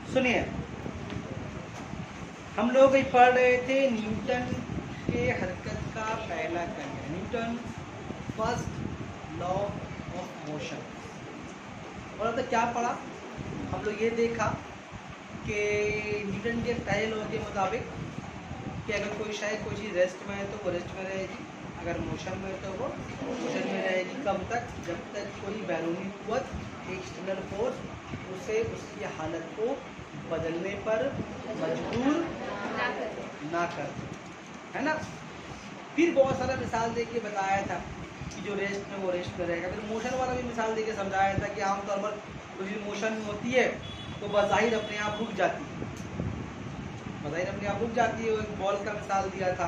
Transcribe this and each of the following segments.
सुनिए, हम लोग पढ़ रहे थे न्यूटन के हरकत का पहला कानून, Newton first law of motion. और तो क्या पढ़ा हम लोग, ये देखा कि न्यूटन के पहले लॉ के मुताबिक कि अगर कोई चीज़ रेस्ट में है तो वो रेस्ट में रहेगी, अगर मोशन में है तो वो मोशन में रहेगी। कब तक? जब तक कोई बैरूनी कुव्वत, एक्सटर्नल फोर्स उसे उसकी हालत को बदलने पर मजबूर ना कर, है ना। फिर बहुत सारा मिसाल दे के बताया था कि जो रेस्ट में वो रेस्ट में रहेगा। फिर मोशन वाला भी मिसाल दे के समझाया था कि आमतौर पर कोई चीज़ मोशन में होती है तो बज़ाहिर अपने आप रुक जाती है, बज़ाहिर अपने आप रुक जाती है। एक बॉल का मिसाल दिया था,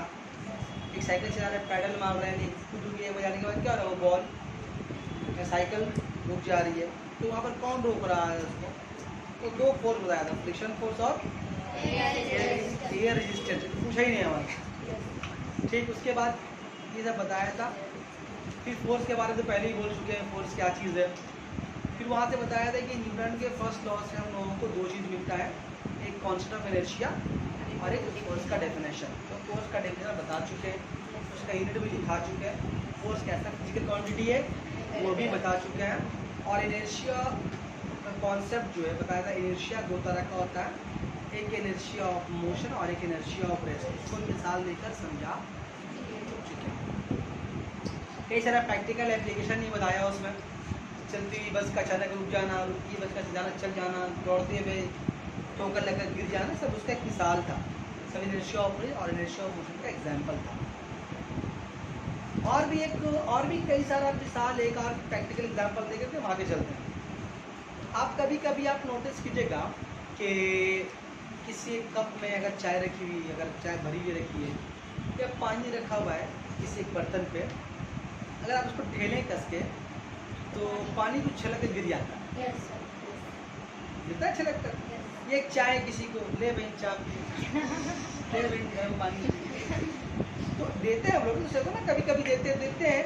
एक साइकिल चला रहे, पैडल मार रहे हैं, कूद गए, बजाने के बाद क्या हो रहा है, वो बॉल साइकिल रुक जा रही है। तो वहाँ पर कौन रोक रहा है उसको? तो दो फोर्स बताया था, फ्रिक्शन फोर्स और एयर रेजिस्टेंस। पूछा ही नहीं हमारा, ठीक। उसके बाद ये सब बताया था। फिर फोर्स के बारे में तो पहले ही बोल चुके हैं, फोर्स क्या चीज़ है। फिर वहाँ से बताया था कि न्यूटन के फर्स्ट लॉ से हम लोगों को दो चीज़ मिलता है, एक कॉन्स्टेंट ऑफ इनर्शिया और एक फोर्स का डेफिनेशन। तो फोर्स का डेफिनेशन बता चुके हैं, उसका यूनिट भी दिखा चुके हैं, फोर्स कैसा फिजिकल क्वांटिटी है वो भी बता चुके हैं। और इनर्शिया का कॉन्सेप्ट जो है बताया था, इनर्शिया दो तरह का होता है, एक इनर्शिया ऑफ मोशन और एक इनर्शिया ऑफ रेस्ट। इसको मिसाल देकर समझा चुके हैं। कई सारा प्रैक्टिकल एप्लीकेशन नहीं बताया उसमें, चलती हुई बस का अचानक रुक जाना, रुकती बस का अचानक चल जाना, दौड़ते हुए ठोकर लगकर गिर जाना, सब उसका एक मिसाल था। सब इनर्शिया ऑफ रेस्ट और इनर्शिया ऑफ मोशन का एग्जाम्पल था। और भी कई सारा मिसाल, एक और प्रैक्टिकल एग्जाम्पल देकर के हम आगे चलते हैं। आप कभी कभी आप नोटिस कीजिएगा कि किसी कप में अगर चाय रखी हुई, अगर चाय भरी हुई रखी है या पानी रखा हुआ है किसी एक बर्तन पे, अगर आप उसको ढेलें कस के तो पानी कुछ छलक के गिर जाता है, गिरता है छलक कर। ये एक चाय किसी को, ले भाई चाय, ले भाई गर्म पानी, तो देते हैं हम लोग दूसरे को ना, कभी कभी देते हैं।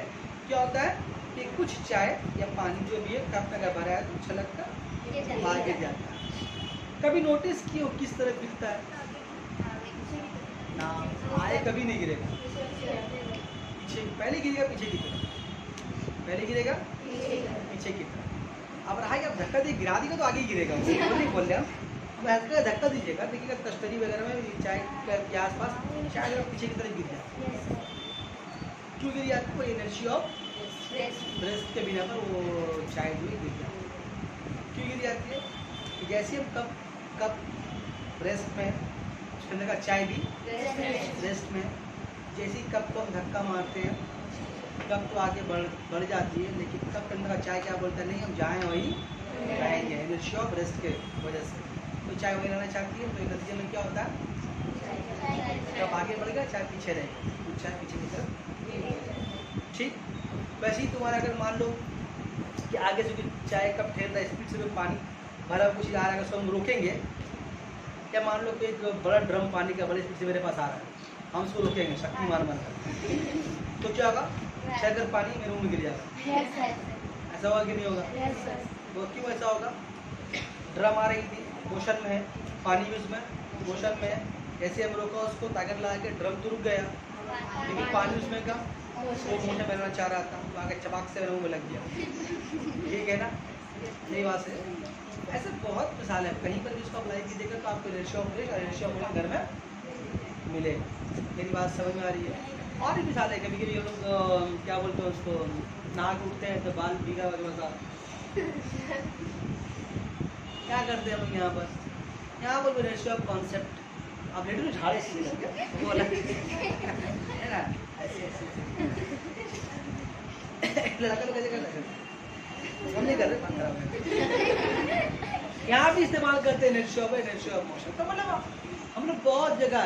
क्या होता है कि कुछ चाय या पानी जो भी है कप में अगर भरा है तो छलक कर बाहर गिर जाता है। कभी नोटिस किए किस तरह गिरता है ना? आए कभी नहीं गिरेगा, पीछे पहले गिरेगा, पीछे की तरफ, पहले गिरेगा पीछे की तरफ। अब रहा आप धक्का दे गिरा देगा तो आगे गिरेगा, वो नहीं बोल रहे हम। अब हल्का धक्का दीजिएगा, देखिएगा कस्टडी वगैरह में चाय के आसपास चाय पीछे की तरफ गिर जाए। क्यों गिर जाती है? वो एनर्जी ऑफ रेस्ट के बिना पर वो चाय जो गिर जाती है। क्यों गिर जाती है? जैसे हम कप रेस्ट में, उसके अंदर का चाय भी रेस्ट में, जैसे ही कप को हम धक्का मारते हैं कप तो आगे बढ़ जाती है, लेकिन कप के अंदर का चाय क्या बोलता है, नहीं हम जाएँ वहीं रहेंगे, एनर्जी ऑफ रेस्ट के वजह से। तो चाय वहीं रहना चाहती है, तो एक नतीजे में क्या होता है, कप आगे बढ़ेगा, चाय पीछे रहेगी, तो चाय पीछे की तरफ। ठीक वैसे ही तुम्हारा अगर मान लो कि आगे से चाय कप ठेल रहा है, स्पीड से कोई पानी भरा कुछ आ रहा है, उसको हम रोकेंगे, या मान लो कि एक बड़ा ड्रम पानी का बड़े स्पीड से मेरे पास आ रहा है, हम उसको रोकेंगे शक्ति मार तो क्या होगा, शायद अगर पानी मेरे मुँह में गिर जाएगा। ऐसा होगा कि नहीं होगा? तो क्यों ऐसा होगा? ड्रम आ रही थी, मोशन में है, पानी भी उसमें मोशन में है, ऐसे हम रोका उसको, ताकत लगा के ड्रम तो रुक गया, लेकिन पानी उसमें का वो मुझे बनाना चाह रहा था, तो आगे चबाक से मेरे मुँह में लग गया। ठीक है ना, यही बात है। ऐसे बहुत मिसाल है, कहीं पर भी उसको अप्लाई कीजिएगा तो आपको इनर्शिया ऑफ रेस्ट और इनर्शिया ऑफ मोशन घर में मिलेगा। मेरी बात समझ में आ रही है? और भी मिसाल है, कभी कभी ये लोग क्या बोलते हैं उसको, नाक उठते हैं तो बाल भीगा वगैरह क्या करते हैं हम यहाँ पर इनर्शिया ऑफ कॉन्सेप्ट। आप लेटे तो झाड़े सीधे करके वो अलग है ना, ऐसे लड़का लोग कैसे कर रहे हैं, हम नहीं कर रहे, यहाँ भी इस्तेमाल करते हैं इनर्शिया ऑफ मोशन। तो मतलब हम लोग बहुत जगह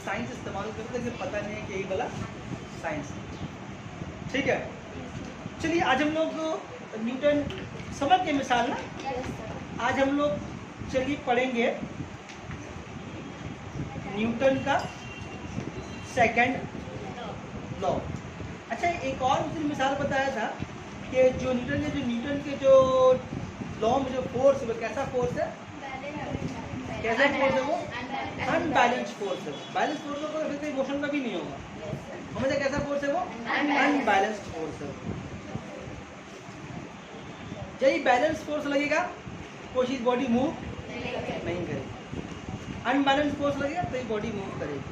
साइंस इस्तेमाल करते हैं, पता नहीं है कि यही वाला साइंस। ठीक है, चलिए आज हम लोग न्यूटन समझ के मिसाल ना, आज हम लोग चलिए पढ़ेंगे न्यूटन का सेकंड लॉ। अच्छा, एक और मिसाल बताया था कि जो न्यूटन के जो लॉ में जो फोर्स है वो कैसा फोर्स है, कैसा फोर्स है वो, अनबैलेंस्ड फोर्स है। बैलेंस फोर्स होगा फिर कोई मोशन का भी नहीं होगा, हमेशा कैसा फोर्स है वो, अनबैलेंस्ड फोर्स है। यही बैलेंस फोर्स लगेगा कोई चीज बॉडी मूव नहीं करेगी, अनबैलेंस फोर्स लगेगा तो ये बॉडी मूव करेगी।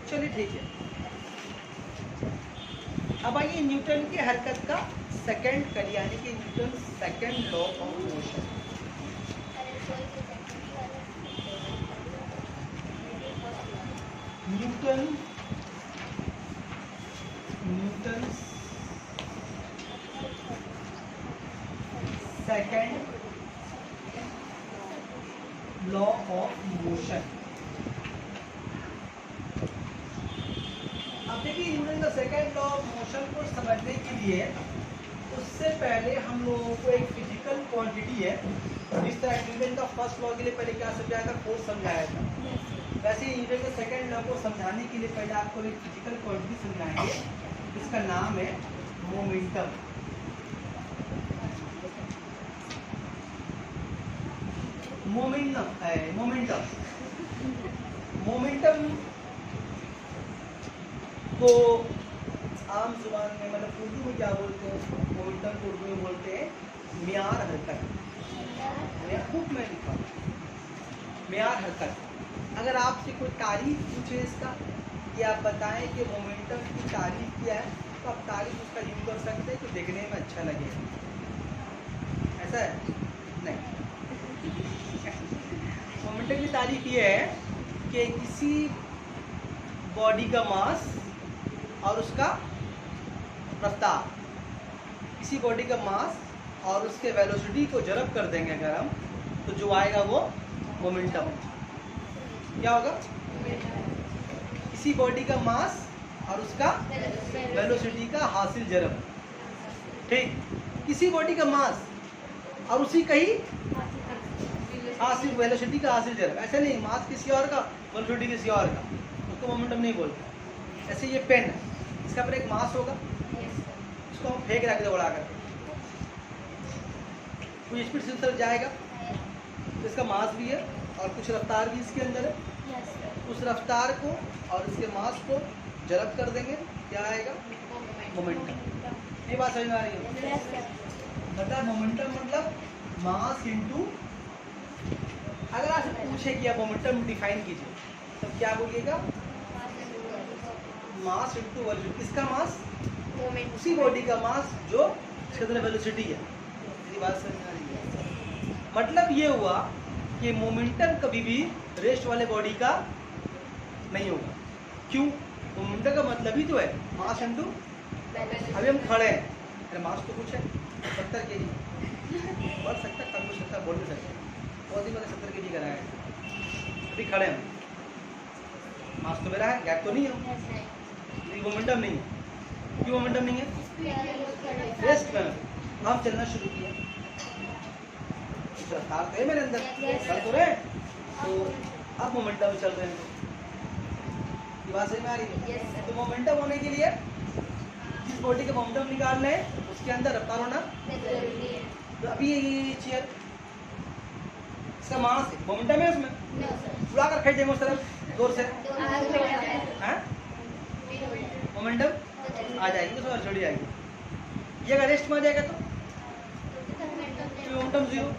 चलिए ठीक है, अब आइए न्यूटन की हरकत का सेकंड कर, यानी कि Newton second law of motion. Newton second law of motion. अब देखिए न्यूटन का सेकंड लॉ ऑफ मोशन को समझने के लिए उससे पहले हम लोगों को एक फिजिकल क्वांटिटी है, जिस तरह न्यूटन का फर्स्ट लॉ के लिए पहले क्या समझाया था, फोर्स समझाया था, वैसे ही न्यूटन के सेकंड लॉ को समझाने के लिए पहले आपको एक फिजिकल क्वांटिटी समझाएंगे, जिसका नाम है मोमेंटम। मोमेंटम को आम जुबान में मतलब उर्दू में क्या बोलते हैं, मोमेंटम को उर्दू में बोलते हैं म्यार हरकत। खूब मैं लिखा म्यार हरकत। अगर आपसे कोई तारीफ पूछे इसका कि आप बताएं कि मोमेंटम की तारीफ क्या है, तो आप तारीफ उसका यूज कर सकते हैं कि देखने में अच्छा लगे, ऐसा है नहीं। मोमेंटम की तारीफ ये है कि किसी बॉडी का मास और उसका रफ्तार, किसी बॉडी का मास और उसके वेलोसिटी को जरब कर देंगे अगर हम, तो जो आएगा वो मोमेंटम। क्या होगा, किसी बॉडी का मास और उसका वेलोसिटी का हासिल जरब, ठीक, किसी बॉडी का मास और उसी का ही हासिल वेलोसिटी का हासिल जरब, ऐसे नहीं मास किसी और का वेलोसिटी किसी और का, उसको मोमेंटम नहीं बोलते। ऐसे ये पेन है, इसका पर एक मास होगा, इसको हम फेंक रखेंगे उड़ा करके, कुछ स्पीड से उतर जाएगा, तो इसका मास भी है और कुछ रफ्तार भी इसके अंदर है। उस रफ्तार को और इसके मास को जरब कर देंगे, क्या आएगा, मोमेंटम। ये बात समझ में आ रही है? मतलब मोमेंटम मतलब मास इनटू, अगर आपसे पूछे कि आप मोमेंटम डिफाइन कीजिए तो क्या बोलिएगा, मास इनटू वेलोसिटी। किसका मास, उसी बॉडी का मास जो इसके अंदर वेलोसिटी है। मेरी बात समझ में आ रही है? मतलब ये हुआ कि मोमेंटम कभी भी रेस्ट वाले बॉडी का नहीं होगा। क्यों, मोमेंटम का मतलब ही तो है मास इनटू, अभी हम खड़े हैं, अरे मास तो कुछ है 70 kg, बढ़ सकता है कम हो सकता है, बोल नहीं सकते, बहुत ही मैंने 70 kg कराया है, अभी खड़े हैं, मास तो मेरा है, गैप तो नहीं है, लेकिन मोमेंटम नहीं है। क्यों मोमेंटम नहीं है, रेस्ट में हम चलना शुरू किया, रफ्तार तो है मेरे अंदर, चल तो रहे, तो अब मोमेंटम में चल रहे हैं। ये बात सही में आ रही है? तो मोमेंटम होने के लिए जिस बॉडी का मोमेंटम निकालना है उसके अंदर रफ्तार होना जरूरी है। तो अभी ये चेयर, इसका मास है, मोमेंटम है उसमें, उड़ा कर फेंक देंगे उस तरफ जोर से, मोमेंटम आ जाएगी तो छोड़ी जाएगी। ये अगर रेस्ट में आ जाएगा तो मोमेंटम जीरो।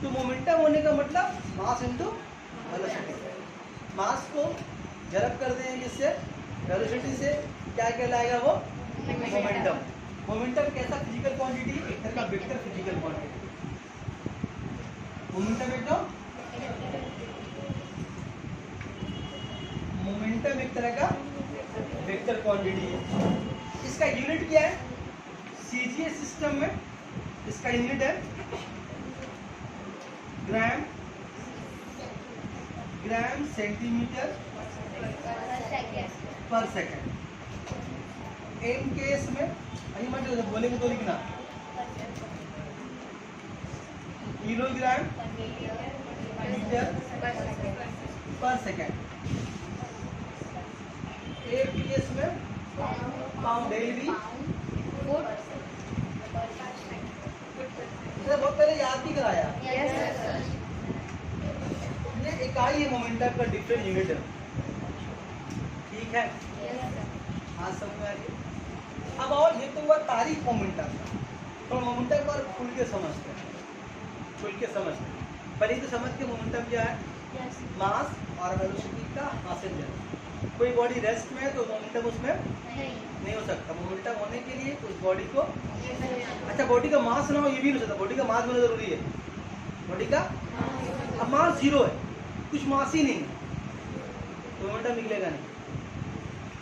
तो मोमेंटम होने का मतलब मास इनटू वेलोसिटी, मास को जरब कर देंगे जिससे वेलोसिटी से, क्या कहलाएगा वो, मोमेंटम। मोमेंटम कैसा फिजिकल क्वांटिटी, एक तरह का वेक्टर फिजिकल क्वांटिटी। मोमेंटम एक तरह का वेक्टर क्वांटिटी है। इसका यूनिट क्या है, सीजीएस सिस्टम में इसका यूनिट है ग्राम सेंटीमीटर पर सेकंड। एम केस में मत बोलेंगे तो लिखना, किलोग्राम मीटर पर सेकंड। एपीएस में पाउंड, डेली क्लियर आया? Yes sir. ये इकाई है मोमेंटम का डिफरेंट यूनिट है, ठीक है? हाँ समझ में आ रही है? अब और ये तो हुआ तारीख मोमेंटम का, तो मोमेंटम पर खुल के समझते हैं, खुल के समझते हैं। पहले तो समझ के मोमेंटम क्या है, मास और वेलोसिटी का हासिल है। कोई बॉडी रेस्ट में है तो मोमेंटम उसमें नहीं हो सकता। मोमेंटम होने के लिए उस बॉडी को, अच्छा बॉडी का मास ना हो ये भी नहीं हो सकता, बॉडी का मास होना जरूरी है। बॉडी का अब मास जीरो है, कुछ मास ही नहीं है तो मोमेंटम निकलेगा नहीं।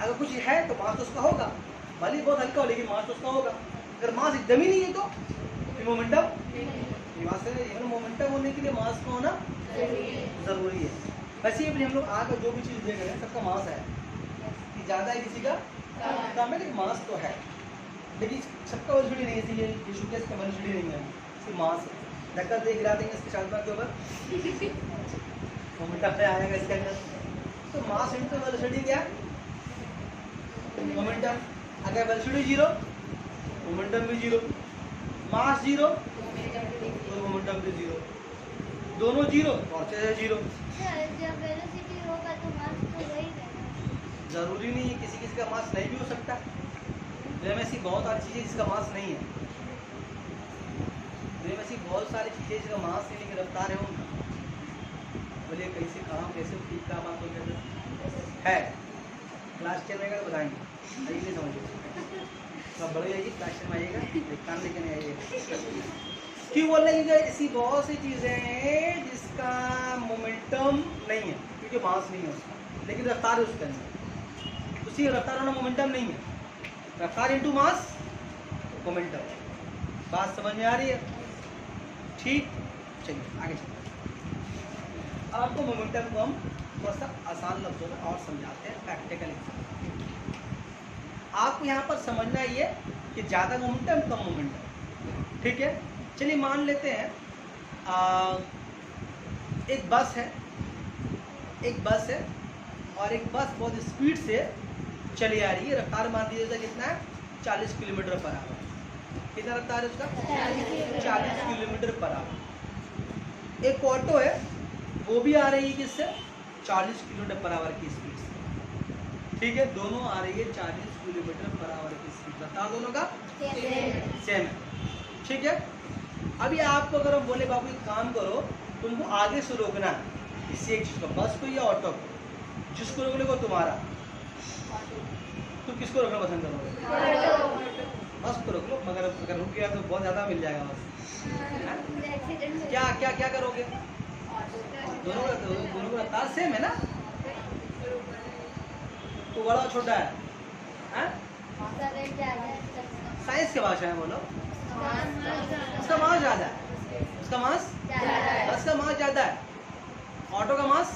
अगर कुछ है तो मास तो उसका होगा, भले ही बहुत हल्का हो लेकिन मास तो उसका होगा। अगर मास एकदम ही नहीं है तो फिर मोमेंटम मोमेंटम होने के लिए मास का होना जरूरी है। वैसे ही हम लोग आगे जो भी चीज़ देख रहे हैं सबका मास है, कि ज़्यादा है किसी का कम है, लेकिन मास तो है। लेकिन सबका वेलोसिटी नहीं है, इसलिए यीशु के इसका वेलोसिटी नहीं है, सिर्फ मास है। धक्का दे गिरा देंगे इसके शानदार के ऊपर मोमेंटम पे आएगा इसके अंदर। तो मास इंटू वेलोसिटी क्या है? मोमेंटम। अगर वेलोसिटी जीरो मोमेंटम भी जीरो, मास जीरो तो मोमेंटम भी जीरो, दोनों जीरो और चीज़ जीरो। जब वेलोसिटी होगा तो मास तो वही रहेगा। जरूरी नहीं है, किसी किसी का मास नहीं भी हो सकता। दुनिया में ऐसी बहुत सारी चीज़ें जिसका मास नहीं है, दुनिया में ऐसी बहुत सारी चीज़ें जिसका मास नहीं लेकिन रफ्तार है उनका। बोलिए कैसे कहाँ कैसे ठीक का बात हो है। क्लास 10 में अगर बताएंगे अभी नहीं समझिए, तो बड़े आइए क्लास 10 में आइएगा, एक काम लेके नहीं आइएगा। क्यों बोल रहे हैं? ऐसी बहुत सी चीज़ें हैं जिसका मोमेंटम नहीं है क्योंकि मास नहीं है उसका, लेकिन रफ्तार है उसके अंदर। उसी रफ्तार होना मोमेंटम नहीं है, रफ्तार इंटू मास मोमेंटम। बात समझ में आ रही है? ठीक, चलिए आगे चलिए। अब आपको मोमेंटम को हम थोड़ा सा आसान लफ्जों में और समझाते हैं प्रैक्टिकल एग्जाम्पल। आपको यहाँ पर समझना ये कि ज़्यादा मोमेंटम कम मोमेंटम, ठीक है? चलिए मान लेते हैं एक बस है, एक बस है और एक बस बहुत स्पीड से चली आ रही है। रफ्तार मान दीजिएगा कितना है? 40 किलोमीटर पर आवर। कितना रफ्तार है उसका? 40 किलोमीटर पर आवर। एक ऑटो है वो भी आ रही है किससे? 40 किलोमीटर पर आवर की स्पीड से, ठीक है? दोनों आ रही है 40 किलोमीटर पर आवर की स्पीड। रफ्तार दोनों का सेम है, ठीक है? अभी आपको अगर हम बोले बाबू एक काम करो, तुमको आगे से रोकना है किसी एक चीज़ को, बस को या ऑटो को, जिसको रोक लेगा तुम्हारा, तुम किसको रोकना पसंद करोगे? बस को रोक लो, मगर अगर रुक गया तो बहुत ज़्यादा मिल जाएगा बस। क्या क्या क्या करोगे? दोनों का रफ्तार सेम है ना, तो बड़ा छोटा है? साइंस के भाषा में बोलो, उसका मास ज़्यादा है, उसका मास बस का मास ज़्यादा है, ऑटो का मास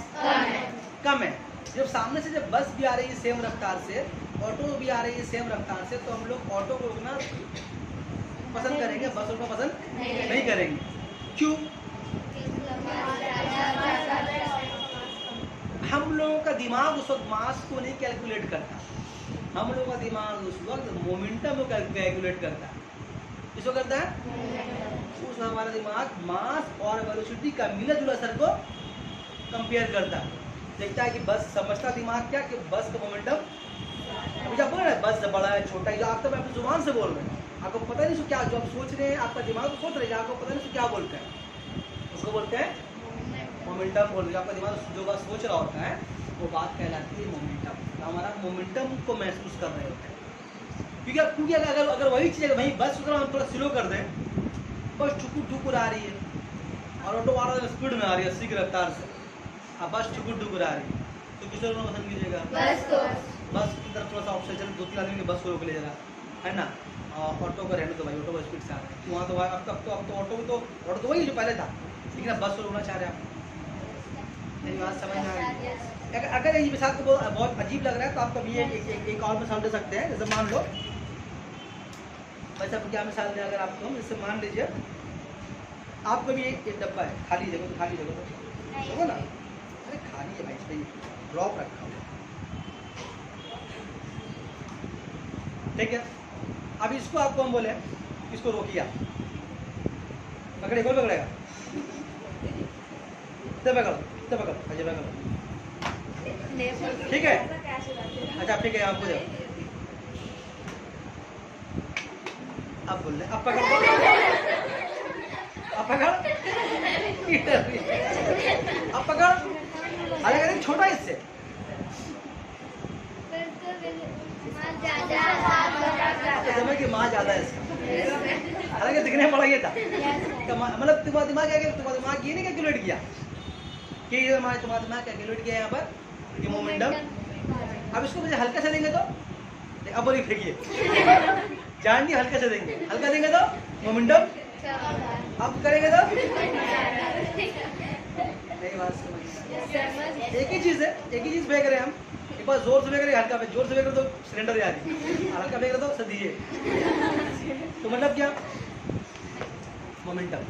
कम है। जब सामने से जब बस भी आ रही है सेम रफ्तार से, ऑटो भी आ रही है सेम रफ्तार से, तो हम लोग ऑटो को रोकना पसंद करेंगे, बस रोकना पसंद नहीं करेंगे। क्यों? हम लोगों का दिमाग उस वक्त मास को नहीं कैलकुलेट करता, हम लोगों का दिमाग उस वक्त मोमेंटम को कैलकुलेट करता है। किसको करता है? उस हमारा दिमाग मास और वेलोसिटी का मिला जुला असर को कंपेयर करता है। देखता है कि बस, समझता दिमाग क्या कि बस का मोमेंटम, अभी जब बोल रहे हैं बस बड़ा है छोटा है, आप तो अपनी जुबान से बोल रहे हैं, आपको पता नहीं सो क्या, जो आप सोच रहे हैं आपका दिमाग सोच रहे हैं, आपको पता नहीं सो क्या बोलते हैं, उसको बोलते हैं मोमेंटम बोल रहे हैं। आपका दिमाग जो बात सोच रहा होता है वो बात कहलाती है मोमेंटम। तो हमारा मोमेंटम को महसूस कर रहे होते हैं, क्योंकि अगर वही चीज़ वहीं बस अगर हम थोड़ा स्लो कर दें, बस ठुकुर ठुकुर आ रही है और ऑटो वाला स्पीड में आ रही है 80 की रफ्तार से, अब बस ठुकुर ठुकुर आ रही है, तो किस तरह पसंद कीजिएगा? बस की तरफ थोड़ा सा ऑप्शन, 2-3 आदमी के बस को रोक लीजिएगा, है ना? ऑटो को रहने दो भाई, ऑटो को स्पीड से आ रहा है, वहाँ तो अब तो ऑटो तो वही जो पहले था, लेकिन अब बस को रोकना चाह रहे हैं आप। मेरी बात समझ में आ रही है? अगर ये मिसाल को बहुत अजीब लग रहा है तो आप कभी एक और मिसाल दे सकते हैं। जैसे मान लो, वैसे आप क्या मिसाल दें अगर आपको, जैसे मान लीजिए आपको भी एक डब्बा है, खाली जगह देखो ना, अरे खाली है भाई, इस पर ड्रॉप रखा हुआ, ठीक है? अब इसको आपको हम बोले इसको रोकिए, पकड़े, कौन पकड़ेगा? इधर पकड़ो, इधर पकड़ो, अजय पकड़ो। ठीक है, अच्छा ठीक है, आप बोलो। अब बोल रहे, अब पकड़ दो, अब पकड़, अब पकड़, अलग अलग छोटा इससे। समय की माँ ज्यादा है इसका, हालांकि दिखने में बड़ा ये था, मतलब तुम्हारा दिमाग क्या, तुम्हारा दिमाग ये नहीं कैलकुलेट किया कि ये तुम्हारा दिमाग कैलकुलेट किया यहाँ पर ये मोमेंटम। अब इसको मुझे हल्का से देंगे तो, अब बोली फेंकिए, जान दी हल्का से देंगे, हल्का देंगे तो मोमेंटम, अब करेंगे तो नहीं। बात समझ, एक ही चीज है, एक ही चीज फेंक रहे हैं हम। एक बार जोर से फेंक रहे, हल्का पे जोर से फेंक रहे तो सिलेंडर याद है, हल्का फेंक रहे तो सदिए। तो मतलब क्या मोमेंटम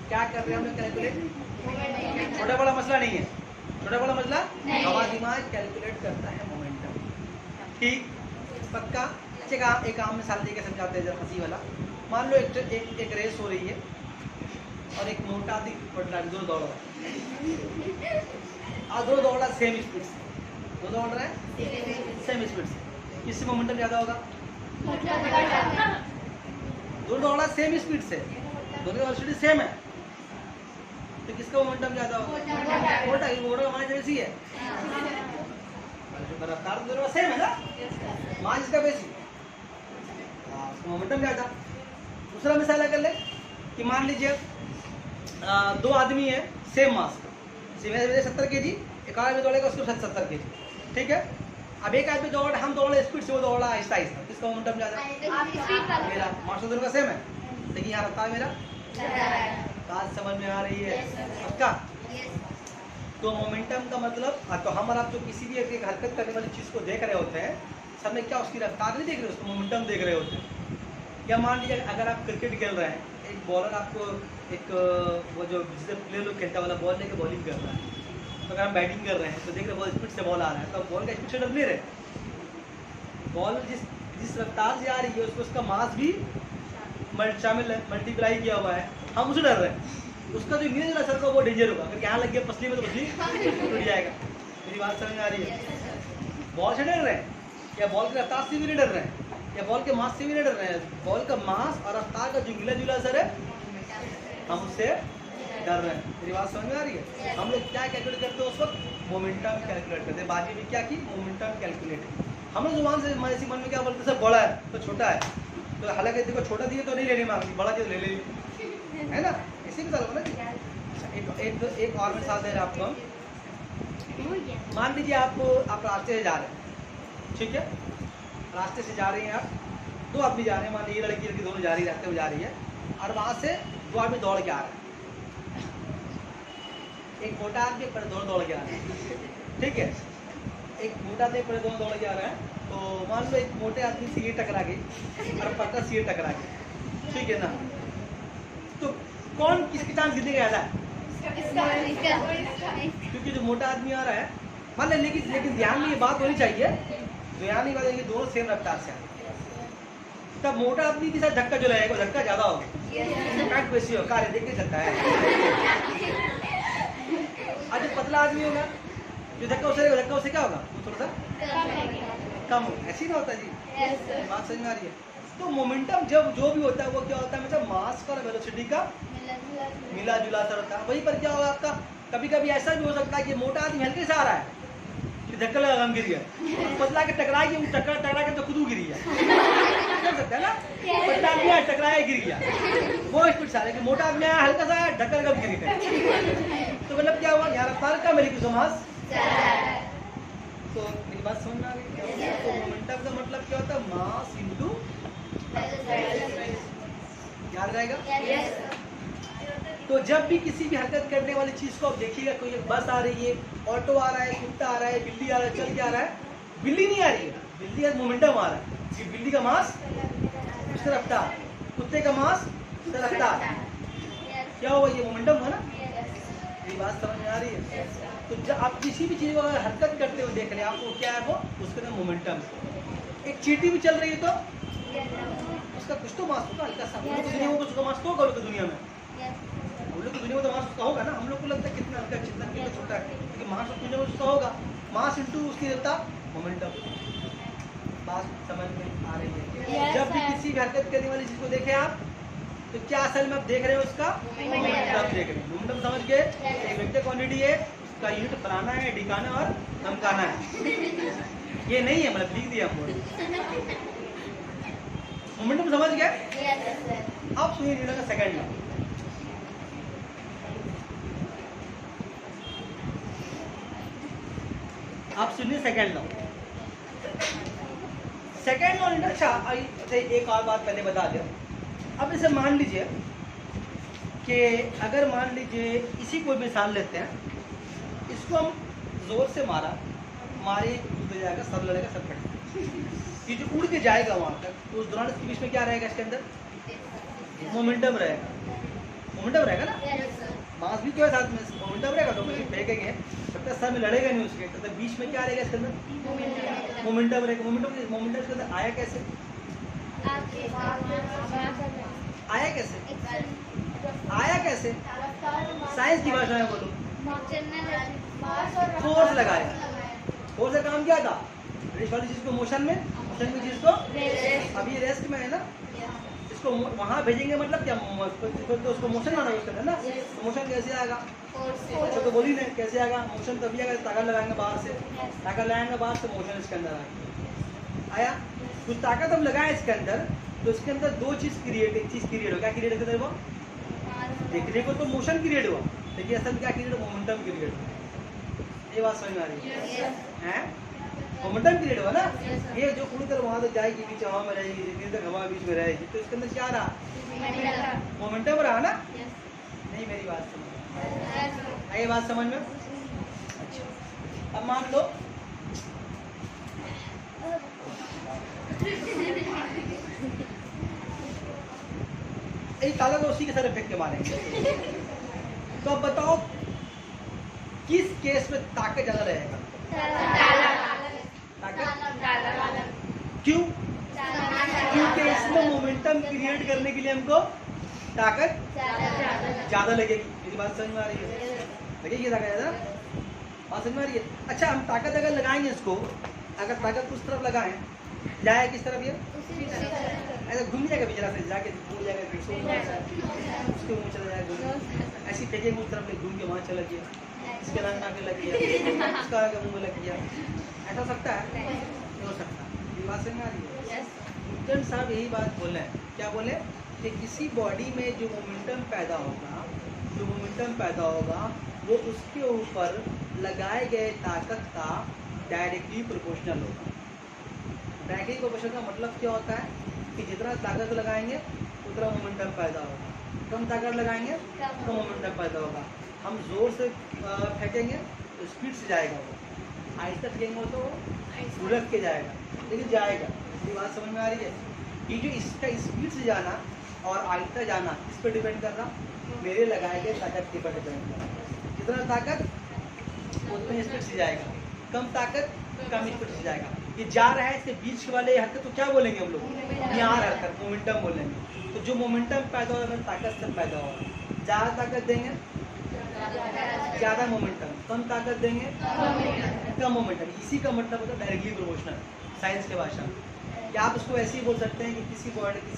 क्या कर रहे हैं हम कैलकुलेट, छोटा बड़ा मसला नहीं है, छोटा बड़ा मसला हमारा दिमाग कैलकुलेट करता है मोमेंटम। ठीक, पक्का। एक आम मिसाल देके समझाते हैं जरा हंसी वाला। मान लो एक रेस हो रही है और एक मोटा आदमी पड़ रहा है, दो दौड़ रहा है और दो दौड़ रहा सेम स्पीड से, दो दौड़ रहा है सेम स्पीड से, किससे मोमेंटम ज्यादा होगा? दो दौड़ रहा सेम स्पीड से, दोनों की वेलोसिटी सेम है, तो किसका मोमेंटम ज्यादा होगा? मोटा, मोटा हमारे जैसी है, रफ्तार तो दोनों सेम है ना, मास इसका बेसी, मोमेंटम ज्यादा। दूसरा मिसाल कर ले कि मान लीजिए दो आदमी है सेम मास का, 70 kg, एक आदमी दौड़ेगा उसको 70 kg, ठीक है। अब एक आदमी दौड़, हम दौड़ रहे स्पीड से, वो दौड़ रहा आहिस्ता आहिस्ता, किसका मोमेंटम ज्यादा? मेरा। मास दोनों का सेम है, लेकिन यहाँ रफ्तार मेरा। बात समझ में आ रही है? पक्का। तो मोमेंटम का मतलब, तो हम और आप जो किसी भी एक हरकत करने वाली चीज को देख रहे होते हैं, सब में क्या उसकी रफ्तार नहीं देख रहे, उसको मोमेंटम देख रहे होते हैं। या मान लीजिए अगर आप क्रिकेट खेल रहे हैं, एक बॉलर आपको एक वो जो जिससे प्लेयर लोग खेलता वाला बॉल लेके बॉलिंग कर रहा है, तो अगर हम बैटिंग कर रहे हैं तो देख रहे बॉल स्पीड से बॉल आ रहा है, तो बॉल का स्पीड से डर नहीं रहे, बॉल जिस रफ्तार से आ रही है उसको उसका मास भी शामिल है, मल्टीप्लाई किया हुआ है, हम उसे डर रहे हैं। उसका जो नीचे असर का वो डेंजर होगा, अगर यहाँ लग गया पसली में तो पसली टूट जाएगा। मेरी बात समझ में आ रही है? बॉल से डर रहे हैं या बॉल की रफ्तार से भी नहीं डर रहे हैं या बॉल के मास से भी नहीं डर रहे हैं, बॉल का मास और रफ्तार का जो मिला जुला असर है हम उससे डर रहे हैं। मेरी बात समझ में आ रही है? हम लोग क्या कैलकुलेट करते हैं उस वक्त? मोमेंटम कैलकुलेट करते हैं। बाकी भी क्या की? Momentum calculate. हम लोग जुबान से हमारे मन में क्या बोलते हैं, सब बड़ा है तो छोटा है, तो हालांकि देखो छोटा दिए तो नहीं लेने मांगती, बड़ा दिए तो ले ले, है ना? इसी के साथ ना। एक और मिसाल दे रहे हैं आपको। मान लीजिए आप रास्ते से जा रहे हैं, ठीक है, रास्ते से जा रहे हैं आप, दो आदमी जा रहे हैं, मान लीजिए लड़की दोनों जा रही है, रास्ते में जा रही है, और वहां से दो आदमी दौड़ के आ रहे हैं, एक मोटा आदमी पर दौड़ के आ रहे हैं, ठीक है, एक मोटा आदमी पर दोनों दौड़ के आ रहे हैं। तो मान लो एक मोटे आदमी से ये टकरा गई और पक्का से ये टकरा गई, ठीक है ना? तो कौन किसकी चांस जीतने का ज्यादा है? क्योंकि जो मोटा आदमी आ रहा है, मान ले, लेकिन ध्यान में ये बात होनी चाहिए, ध्यान नहीं बात, दोनों सेम रफ्तार से आ रहे, तब मोटा आदमी के साथ धक्का जो रहेगा धक्का ज्यादा होगा, काट बेसी हो, कार्य देख के धक्का है। आज जो पतला आदमी होगा जो धक्का उसे क्या होगा? वो थोड़ा सा कम होगा, ऐसी ना होता जी? बात समझ में आ रही है? तो मोमेंटम जब जो भी होता है वो क्या होता है, मतलब मास का और वेलोसिटी का मिला जुला असर होता है। वहीं पर क्या होगा आपका, कभी कभी ऐसा भी हो सकता है कि मोटा आदमी हल्के से आ रहा है कि धक्का लगा हम गिर गया, पतला के टकराए कि टकरा के तो खुद गिर गया, कर सकता है ना? पतला आदमी आया टकराया गिर गया, वो स्पीड से आ रहा है कि मोटा आदमी आया हल्का सा धक्का लगा गिर गया। तो मतलब क्या हुआ, यहाँ रफ्तार का मेरी की मास। तो मेरी बात समझ में आ गई? तो मोमेंटम का मतलब क्या होता है? मास इनटू, याद रहेगा? तो जब भी किसी भी हरकत करने वाली चीज को आप देखिएगा, कोई एक बस आ रही है, ऑटो आ रहा है, कुत्ता आ रहा है, बिल्ली आ रहा है, चल के आ रहा है, बिल्ली नहीं आ रही है, बिल्ली का मोमेंटम आ रहा है, बिल्ली का मास उससे रफ्तार, कुत्ते का मास उससे रफ्तार, क्या हुआ? ये मोमेंटम है ना? ये बात समझ में आ रही है? तो जब आप किसी भी चीज को अगर हरकत करते हुए देख रहे हैं, आपको क्या है वो, उसका नाम मोमेंटम। एक चींटी भी चल रही है तो उसका कुछ तो मास होगा, हल्का सा, कुछ नहीं होगा, उसका मास तो होगा दुनिया में, Yes. हम लोग की दुनिया में तो मास उसका होगा ना। हम लोग को लगता है कितना हल्का, जितना कितना छोटा है, लेकिन मास तो दुनिया में उसका होगा। मास इंटू उसकी देता मोमेंटम। बात समझ में आ रही है? Yes, जब भी sir. किसी भी हरकत करने वाली चीज को देखें आप, तो क्या असल में आप देख रहे हो? उसका मोमेंटम देख रहे हैं। मोमेंटम समझ गए? एक वेक्टर क्वांटिटी है, उसका यूनिट फलाना है, ढिकाना और धमकाना है। ये नहीं है, मतलब लिख दिया हम लोग। मोमेंटम समझ गए? Yes, sir. अब सुनिए न्यूटन का सेकंड लॉ। आप सुनिए second law. Second law Newton, अच्छा एक और बात पहले बता दें। अब इसे मान लीजिए कि अगर मान लीजिए इसी कोई मिसाल लेते हैं, इसको हम जोर से मारे कूद जाएगा, सर लड़ेगा, सब फटेगा। ये जो उड़ के जाएगा वहां तक, तो उस दौरान इसके बीच में क्या रहेगा? इसके अंदर मोमेंटम रहेगा। मोमेंटम रहेगा ना, Yes, sir. मास भी तो है साथ में, मोमेंटम रहेगा। तो मशीन फेंकेंगे, जब तक सर में लड़ेगा नहीं उसके, तब तक बीच में क्या रहेगा? इसके अंदर मोमेंटम रहेगा। मोमेंटम इसके अंदर आया कैसे? आया कैसे? आया कैसे? साइंस की भाषा में बोलो। फोर्स लगाया। फोर्स का काम क्या था? रेस्ट वाली चीज को मोशन में चीज को, अभी रेस्ट में है ना, इसको वहां भेजेंगे, मतलब क्या? तो उसको मोशन आना उसके अंदर ना। तो मोशन कैसे आएगा? अच्छा तो बोली नहीं कैसे आएगा मोशन? तभी आएगा ताकत लगाएंगे बाहर से, ताकत लगाएंगे बाहर से, मोशन इसके अंदर आया। कुछ ताकत हम लगाए इसके अंदर, तो इसके अंदर दो चीज क्रिएट, एक चीज क्रिएट हो, क्या क्रिएट करते वो? देखने को तो मोशन क्रिएट हुआ, लेकिन असल क्या क्रिएट? मोमेंटम क्रिएट हुआ। ये बात समझ में आ रही है? मोमेंटम क्रिएट हुआ ना। ये जो पूरी तरह वहां तक जाएगी, बीच हवा में रहेगी, जितनी तक हवा बीच में रहेगी, तो इसके अंदर क्या रहा? मोमेंटम रहा ना। नहीं, मेरी बात समझ, ये बात समझ में? अच्छा, अब मान लो ताला को उसी के सर फेंक के मारेंगे, तो अब बताओ किस केस में ताकत ज्यादा रहेगा? ताकत क्यों? क्योंकि इसमें मोमेंटम क्रिएट करने के लिए हमको ताकत ज्यादा लगेगी। मेरी बात समझ में आ रही है? लगेगी ताकत ज्यादा, बात समझ में आ रही है? अच्छा, हम ताकत अगर लगाएंगे इसको, अगर ताकत उस तरफ लगाएं, जाए किस तरफ? ये ऐसा घूम जाएगा जरा से, जाके घूम जाएगा, उसके मुंह चला जाएगा, ऐसी फेंकेंगे उस तरफ, घूम के वहाँ चला गया, इसके नाक नाके लग गया, उसका आगे मुंह में लग गया। ऐसा हो सकता है? नहीं हो सकता। ये बात समझ में आ रही है? न्यूटन साहब यही बात बोले हैं। क्या बोले? कि किसी बॉडी में जो मोमेंटम पैदा होगा, वो उसके ऊपर लगाए गए ताकत का डायरेक्टली प्रोपोर्शनल होगा। डायरेक्टली प्रोपोर्शनल का मतलब क्या होता है? कि जितना ताकत लगाएंगे उतना मोमेंटम पैदा होगा, कम ताकत लगाएंगे तो मोमेंटम पैदा होगा। हम जोर से फेंकेंगे तो स्पीड से जाएगा, वो आहिस्ता फेंकेंगे तो लुढ़क के जाएगा, लेकिन जाएगा। ये बात समझ में आ रही है? ये जो इसका स्पीड से जाना और आहिस्ता जाना, इस पर डिपेंड कर रहा, मेरे लगाए गए ताकत के पर डिपेंड कर रहा। जितना ताकत उतने स्पीड से जाएगा, कम ताकत कम स्पीड से जाएगा। ये जा रहा है, इसके बीच वाले हरकत तो क्या बोलेंगे हम लोग? यहाँ हरकत मोमेंटम बोलेंगे। तो जो मोमेंटम पैदा होगा ताकत से पैदा होगा। ज़्यादा ताकत देंगे ज़्यादा मोमेंटम, कम ताकत देंगे कम मोमेंटम। इसी का मतलब होता है डायरेक्टली प्रोपोर्शनल साइंस के भाषा में। क्या आप उसको ऐसे ही बोल सकते हैं कि किसी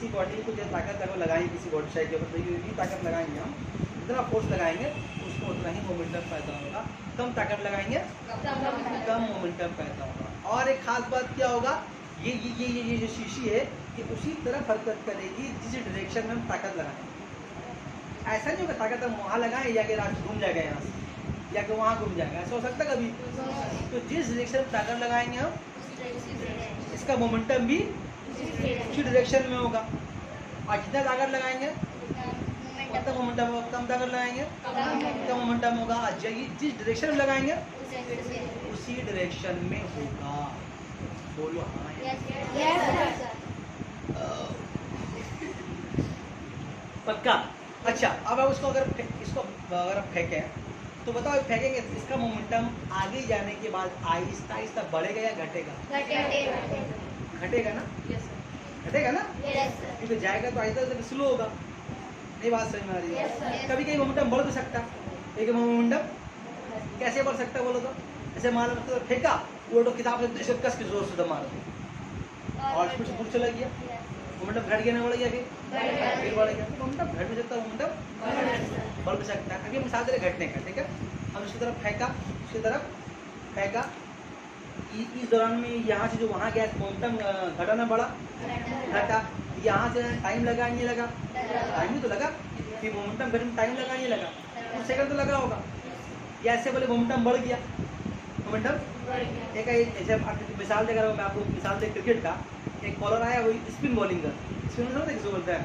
बॉडी को जो ताकत अगर लगाएंगे, किसी बॉडी साइड के ऊपर, तो जितनी ताकत लगाएंगे हम, जितना फोर्स लगाएंगे उसको उतना ही मोमेंटम पैदा होगा। कम ताकत लगाएंगे कम मोमेंटम पैदा होगा। और एक खास बात क्या होगा? ये जो शीशी है, ये उसी तरफ हरकत करेगी जिस डायरेक्शन में हम ताकत लगाएंगे। ऐसा नहीं होगा ताकत हम वहाँ लगाएं या कि रात घूम जाएगा यहाँ से, या कि वहाँ घूम जाएगा, ऐसा हो सकता है कभी? तो जिस डायरेक्शन में ताकत लगाएंगे हम, इसका मोमेंटम भी उसी डायरेक्शन में होगा। और जितना ताकत लगाएंगे उतना मोमेंटम होगा, कम ताकत लगाएंगे उतना मोमेंटम होगा। जिस डायरेक्शन में लगाएंगे उसी डायरेक्शन में होगा। बोलो हाँ। पक्का? अच्छा, अब आप उसको अगर फेंकें तो बताओ, फेंकेंगे इसका मोमेंटम आगे जाने के बाद आहिस्ता आहिस्ता बढ़ेगा या घटेगा? घटेगा ना? घटेगा ना? क्योंकि जाएगा तो आहिस्ता आहिस्ता स्लो होगा। नहीं बात समझ में आ रही है? Yes, sir. कभी कभी मोमेंटम बढ़ भी सकता है। एक मोमेंटम कैसे बढ़ सकता है बोलो तो? ऐसे मान लो तो फेंका, वो तो किताब से कस के जोर से मारा और कुछ दूर चला गया, मोमेंटम घट गया ना बढ़ गया, फिर बढ़ गया। मोमेंटम घट भी सकता है, मोमेंटम बढ़ भी सकता है। अभी मिसाल दे रहे घटने का, ठीक है? हम उसकी तरफ फेंका, उसकी तरफ फेंका, इस दौरान में यहाँ से जो वहाँ गया मोमेंटम घटा ना बढ़ा, घटा। यहाँ से टाइम लगा नहीं लगा, टाइम ही तो लगा। फिर मोमेंटम घटने में टाइम लगा नहीं लगा, कुछ सेकंड तो लगा होगा। या ऐसे बोले मोमेंटम बढ़ गया, मोमेंटम एक ऐसे मिसाल देकर मैं आपको मिसाल दे क्रिकेट का। एक बॉलर आया, वही स्पिन बॉलिंग का, स्पिन समझते किसको बोलते हैं?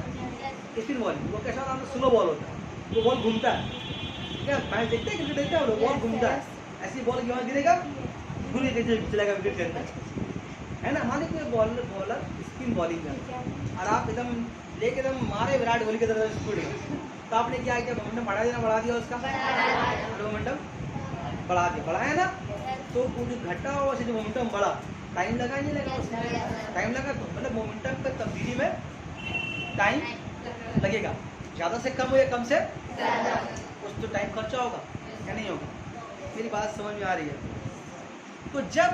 Spin bowling. वो कैसा होता है? स्लो बॉल होता है, वो बॉल घूमता है, ठीक है? मैच देखते हैं, क्रिकेट देखते हैं, वो बॉल घूमता है, ऐसी बॉल यहाँ गिरेगा, घूम के चलेगा विकेट के अंदर, है ना? मान लीजिए बॉलर स्पिन बॉलिंग कर और आप एकदम लेके एकदम मारे विराट कोहली की तरह स्पीड में, तो आपने क्या किया? मोमेंटम बढ़ा दिया उसका, मोमेंटम बढ़ा दिया, बढ़ाया ना? तो वो जो घटा हुआ से जो मोमेंटम बढ़ा, टाइम लगा नहीं लगा? टाइम लगा, तो मतलब मोमेंटम का तब्दीली में टाइम लगेगा। ज़्यादा से कम हो या कम से कुछ तो टाइम खर्चा होगा या नहीं होगा? मेरी बात समझ में आ रही है? तो जब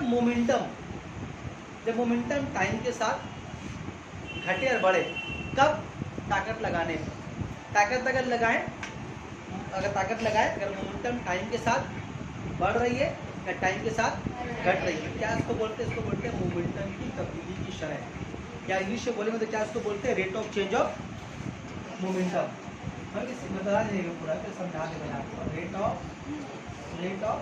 मोमेंटम टाइम के साथ घटे और बढ़े, कब? ताकत लगाने पर। ताकत अगर लगाएं, अगर मोमेंटम टाइम के साथ बढ़ रही है या टाइम के साथ घट रही है, क्या इसको बोलते हैं? इसको बोलते हैं मोमेंटम की तब्दीली की शरह। या इंग्लिश में बोलेंगे तो क्या इसको बोलते हैं? Rate of change of momentum. हम इसे बता देंगे पूरा, फिर समझा देंगे आपको। Rate of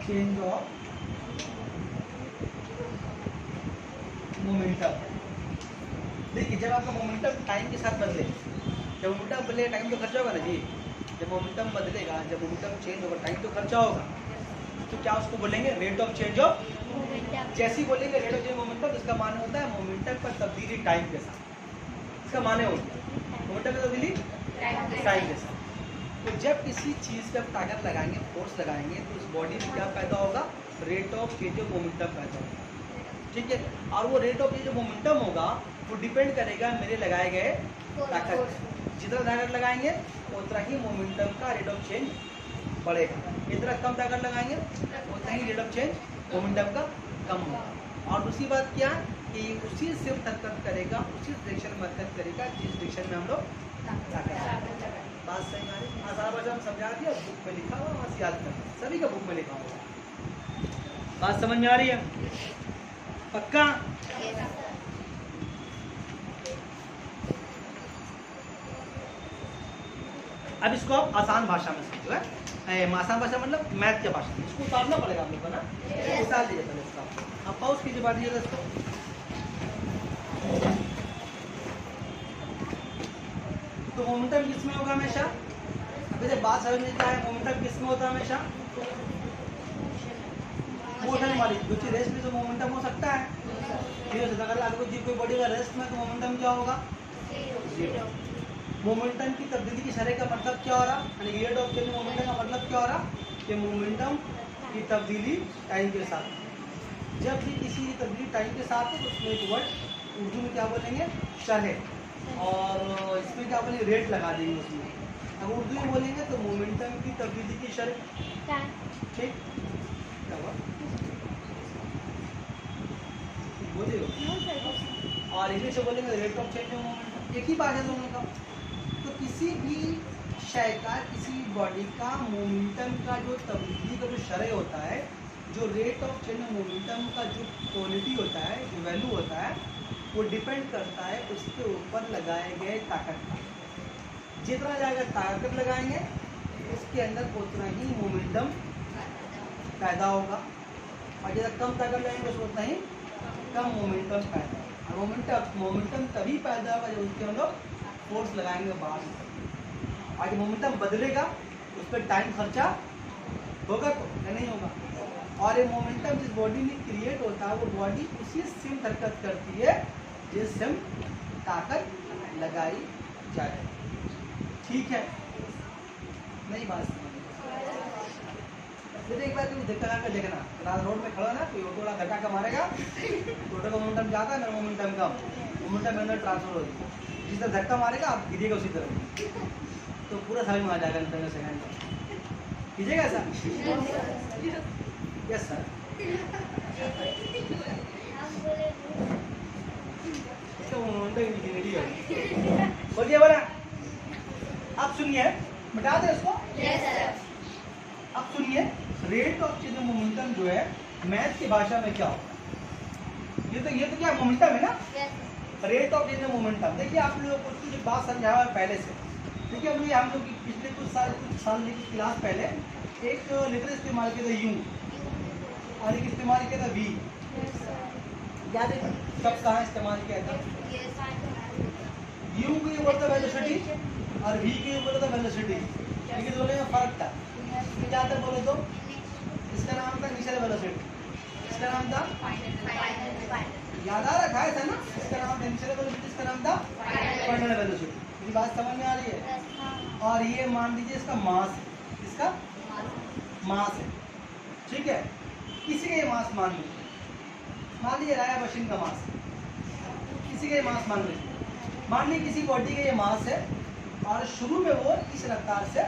change of momentum. देखिए, जब आपका मोमेंटम टाइम के साथ बदले, जब मोमेंटम बदले टाइम तो खर्चा होगा ना जी। जब मोमेंटम बदलेगा, जब मोमेंटम चेंज होगा, टाइम तो खर्चा होगा। तो क्या उसको बोलेंगे? Rate of change of. जैसे ही बोलेंगे रेट ऑफ चेंज मोमेंटम, तो इसका माने होता है मोमेंटम पर तब्दीली टाइम के साथ। इसका माने होता है मोमेंटम पर तब्दीली टाइम के साथ। तो जब किसी चीज़ पर ताकत लगाएंगे, फोर्स लगाएंगे, तो उस बॉडी में क्या पैदा होगा? Rate of change of momentum पैदा होगा, ठीक है? और वो rate of change of momentum होगा, वो डिपेंड करेगा मेरे लगाए गए ताकत। जितना ताकत लगाएंगे उतना ही मोमेंटम का रेट ऑफ चेंज बढ़ेगा। जितना कम ताकत लगाएंगे उतना ही रेट ऑफ चेंज मोमेंटम का कम होगा। और दूसरी बात क्या है कि उसी सिर्फ हरकत करेगा, उसी डायरेक्शन में हरकत करेगा जिस डायरेक्शन में हम लोग ताकत। बात सही आ रही है? सारा बच्चा हम समझा दिया, बुक में लिखा हुआ, वहाँ से याद करना, सभी का बुक में लिखा हुआ। बात समझ में आ रही है? पक्का? अब इसको आप आसान भाषा में समझो, है? आसान भाषा मतलब मैथ की भाषा में। इसको उतारना पड़ेगा हम लोग को ना, उतार लीजिए पहले इसका। आप पाउस कीजिए, बात दीजिएगा इसको। तो मोमेंटम किस में होगा हमेशा? अभी जब बात समझ में क्या है, मोमेंटम किस में होता है हमेशा? मोशन वाली जो चीज रेस्ट में, तो मोमेंटम हो सकता है जीरो से। अगर आपको जी कोई बॉडी का रेस्ट में, तो मोमेंटम क्या होगा? जीरो। मोमेंटम की तब्दीली की शरह का मतलब क्या हो रहा? यानी रेट ऑफ चेंज मोमेंटम का मतलब क्या हो रहा? कि मोमेंटम की तब्दीली टाइम के साथ। जब भी किसी की तब्दीली टाइम के साथ है, तो उसमें एक वर्ड उर्दू में क्या बोलेंगे? शरह। और इसमें क्या बोलेंगे? रेट लगा देंगे उसमें। अब उर्दू में बोलेंगे तो मोमेंटम की तब्दीली की शरह, ठीक? क्या हुआ? बोलिए। और इंग्लिश में बोलेंगे rate of change of momentum. एक ही बात है दोनों का। तो किसी भी शय का, किसी बॉडी का मोमेंटम का जो तब्दीली का जो शरह होता है, जो rate of change of momentum का जो क्वालिटी होता है, जो वैल्यू होता है, वो डिपेंड करता है उसके ऊपर लगाए गए ताकत का। जितना ज़्यादा ताकत लगाएंगे उसके अंदर उतना ही मोमेंटम पैदा होगा, और जितना कम ताकत लगाएंगे उसको उतना ही कम मोमेंटम पैदा होगा। मोमेंटम तभी पैदा होगा जब उसके हम लोग फोर्स लगाएंगे बाहर से। और जब मोमेंटम बदलेगा उस पर टाइम खर्चा होगा तो या नहीं होगा? और ये मोमेंटम जिस बॉडी में क्रिएट होता है, वो बॉडी उसी सिम हरकत करती है जिस सिम ताकत लगाई जाए, ठीक है? नहीं बात समझ फिर एक बार तुम धक्का लगा देखना, रात रोड में खड़ा ना, कोई ऑटो वाला धक्का का मारेगा, ऑटो का मोमेंटम जाता है, मेरा मोमेंटम कम, मोमेंटम के अंदर ट्रांसफर होगी। जिस तरह धक्का मारेगा आप गिरिएगा उसी तरह, तो पूरा समझ में आ जाएगा अंतर में सेकंड में। कीजिएगा ऐसा? Yes sir. इसका मोमेंटम इनफिनिटी है। बोलिए बोला। आप सुनिए, बता दें उसको। Yes sir. अब सुनिए, rate of change of momentum जो है मैथ की भाषा में क्या होता है? ये तो क्या मोमेंटम है ना? Rate of change of momentum. देखिए आप लोगों को कुछ बात समझाया हुआ है पहले से। देखिए अभी हम लोग पिछले कुछ साल की क्लास पहले एक लेटर इस्तेमाल किया था यू, और एक इस्तेमाल किया था वी। याद है कब कहाँ इस्तेमाल किया था? यू के ऊपर था वेलोसिटी और वी के ऊपर था वेलोसिटी, लेकिन दोनों में फर्क था। क्या था बोले तो? इसका नाम था इनिशियल वेलोसिटी, इसका नाम था याद आ रखा है ना? इसका नाम था इनिशियल वेलोसिटी, इसका नाम था फाइनल वेलोसिटी। मेरी बात समझ में आ रही है? और ये मान लीजिए इसका मास है, इसका मास है, ठीक है? किसी का ये मास मान लीजिए राया मशीन का मास, किसी का ये मास मान लीजिए किसी बॉडी का ये मास है और शुरू में वो इस रफ्तार से